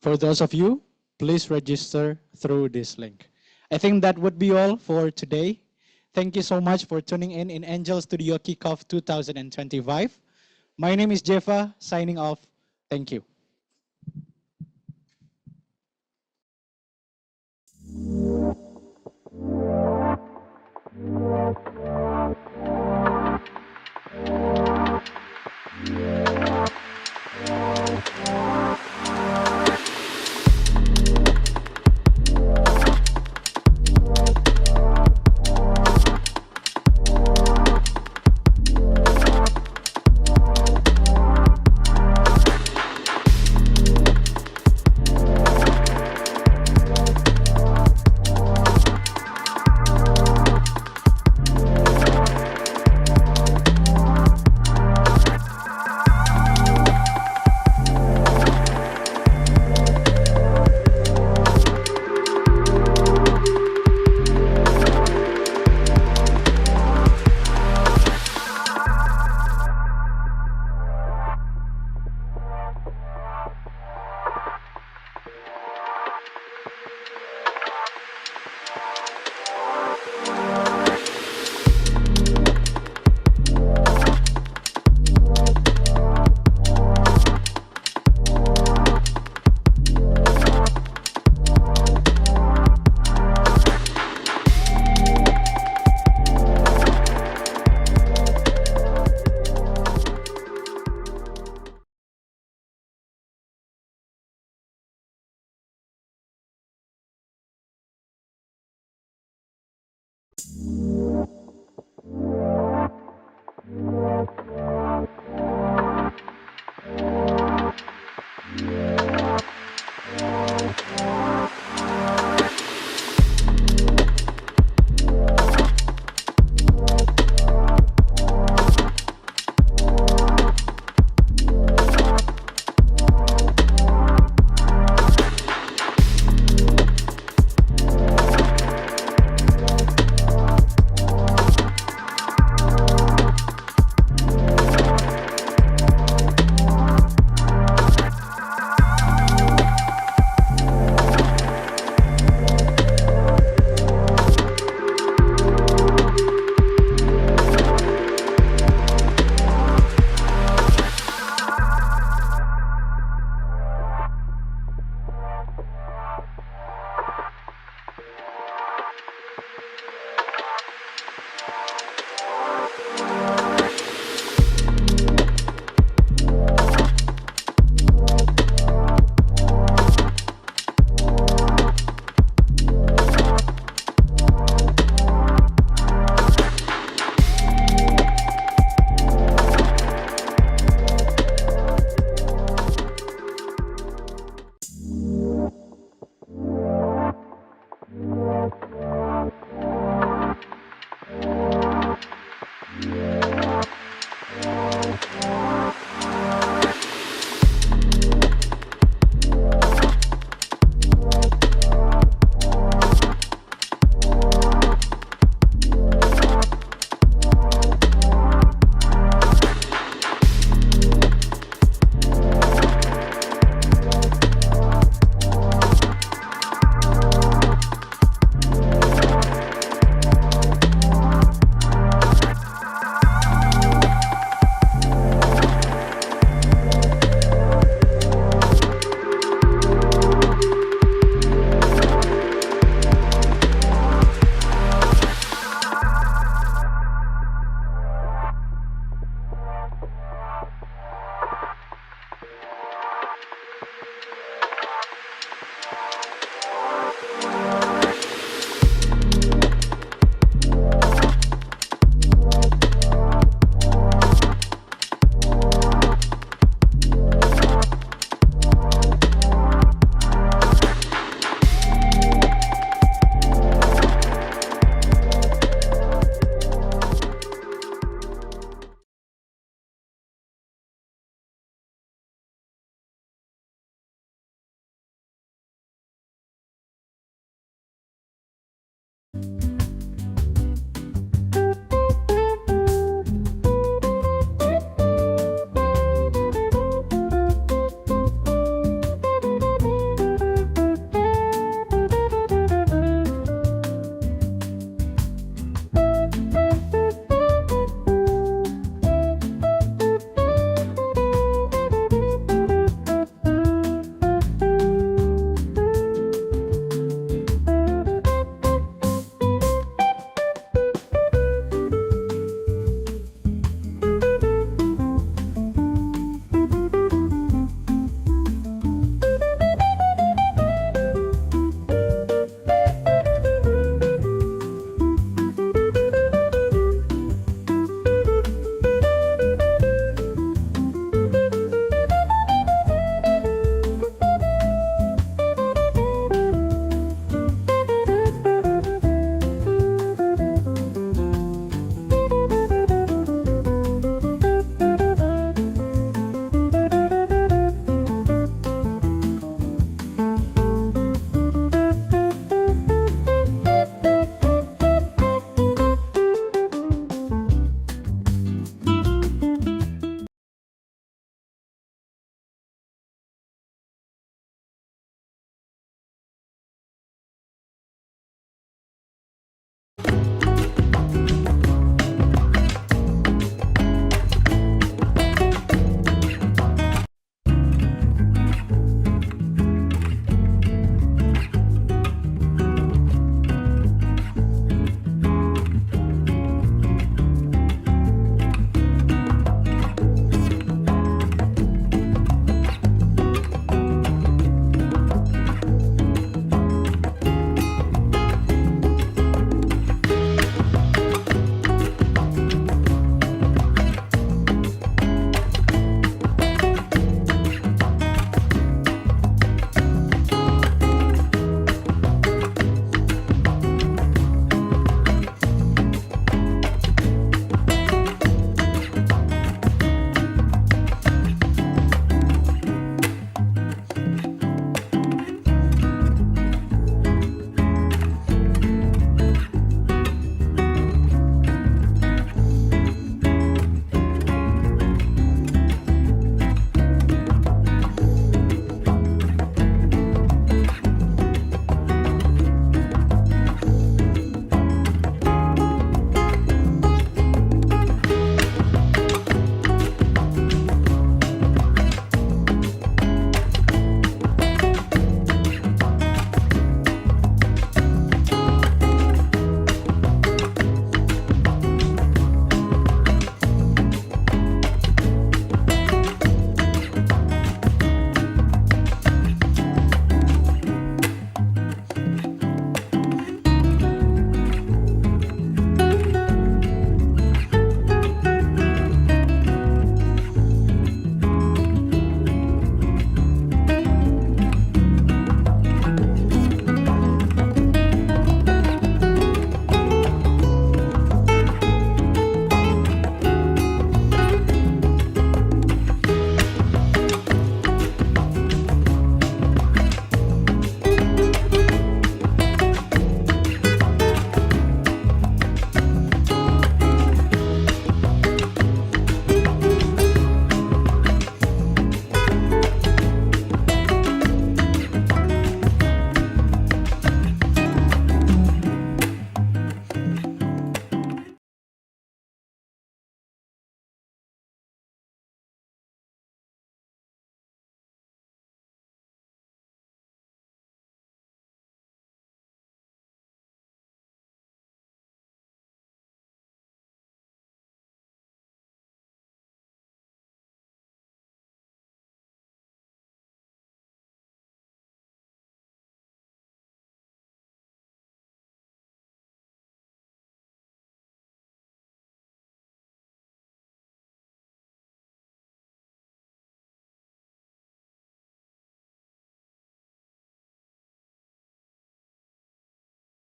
for those of you, please register through this link. I think that would be all for today. Thank you so much for tuning in Angel Studio Kickoff 2025. My name is Jeffa, signing off. Thank you.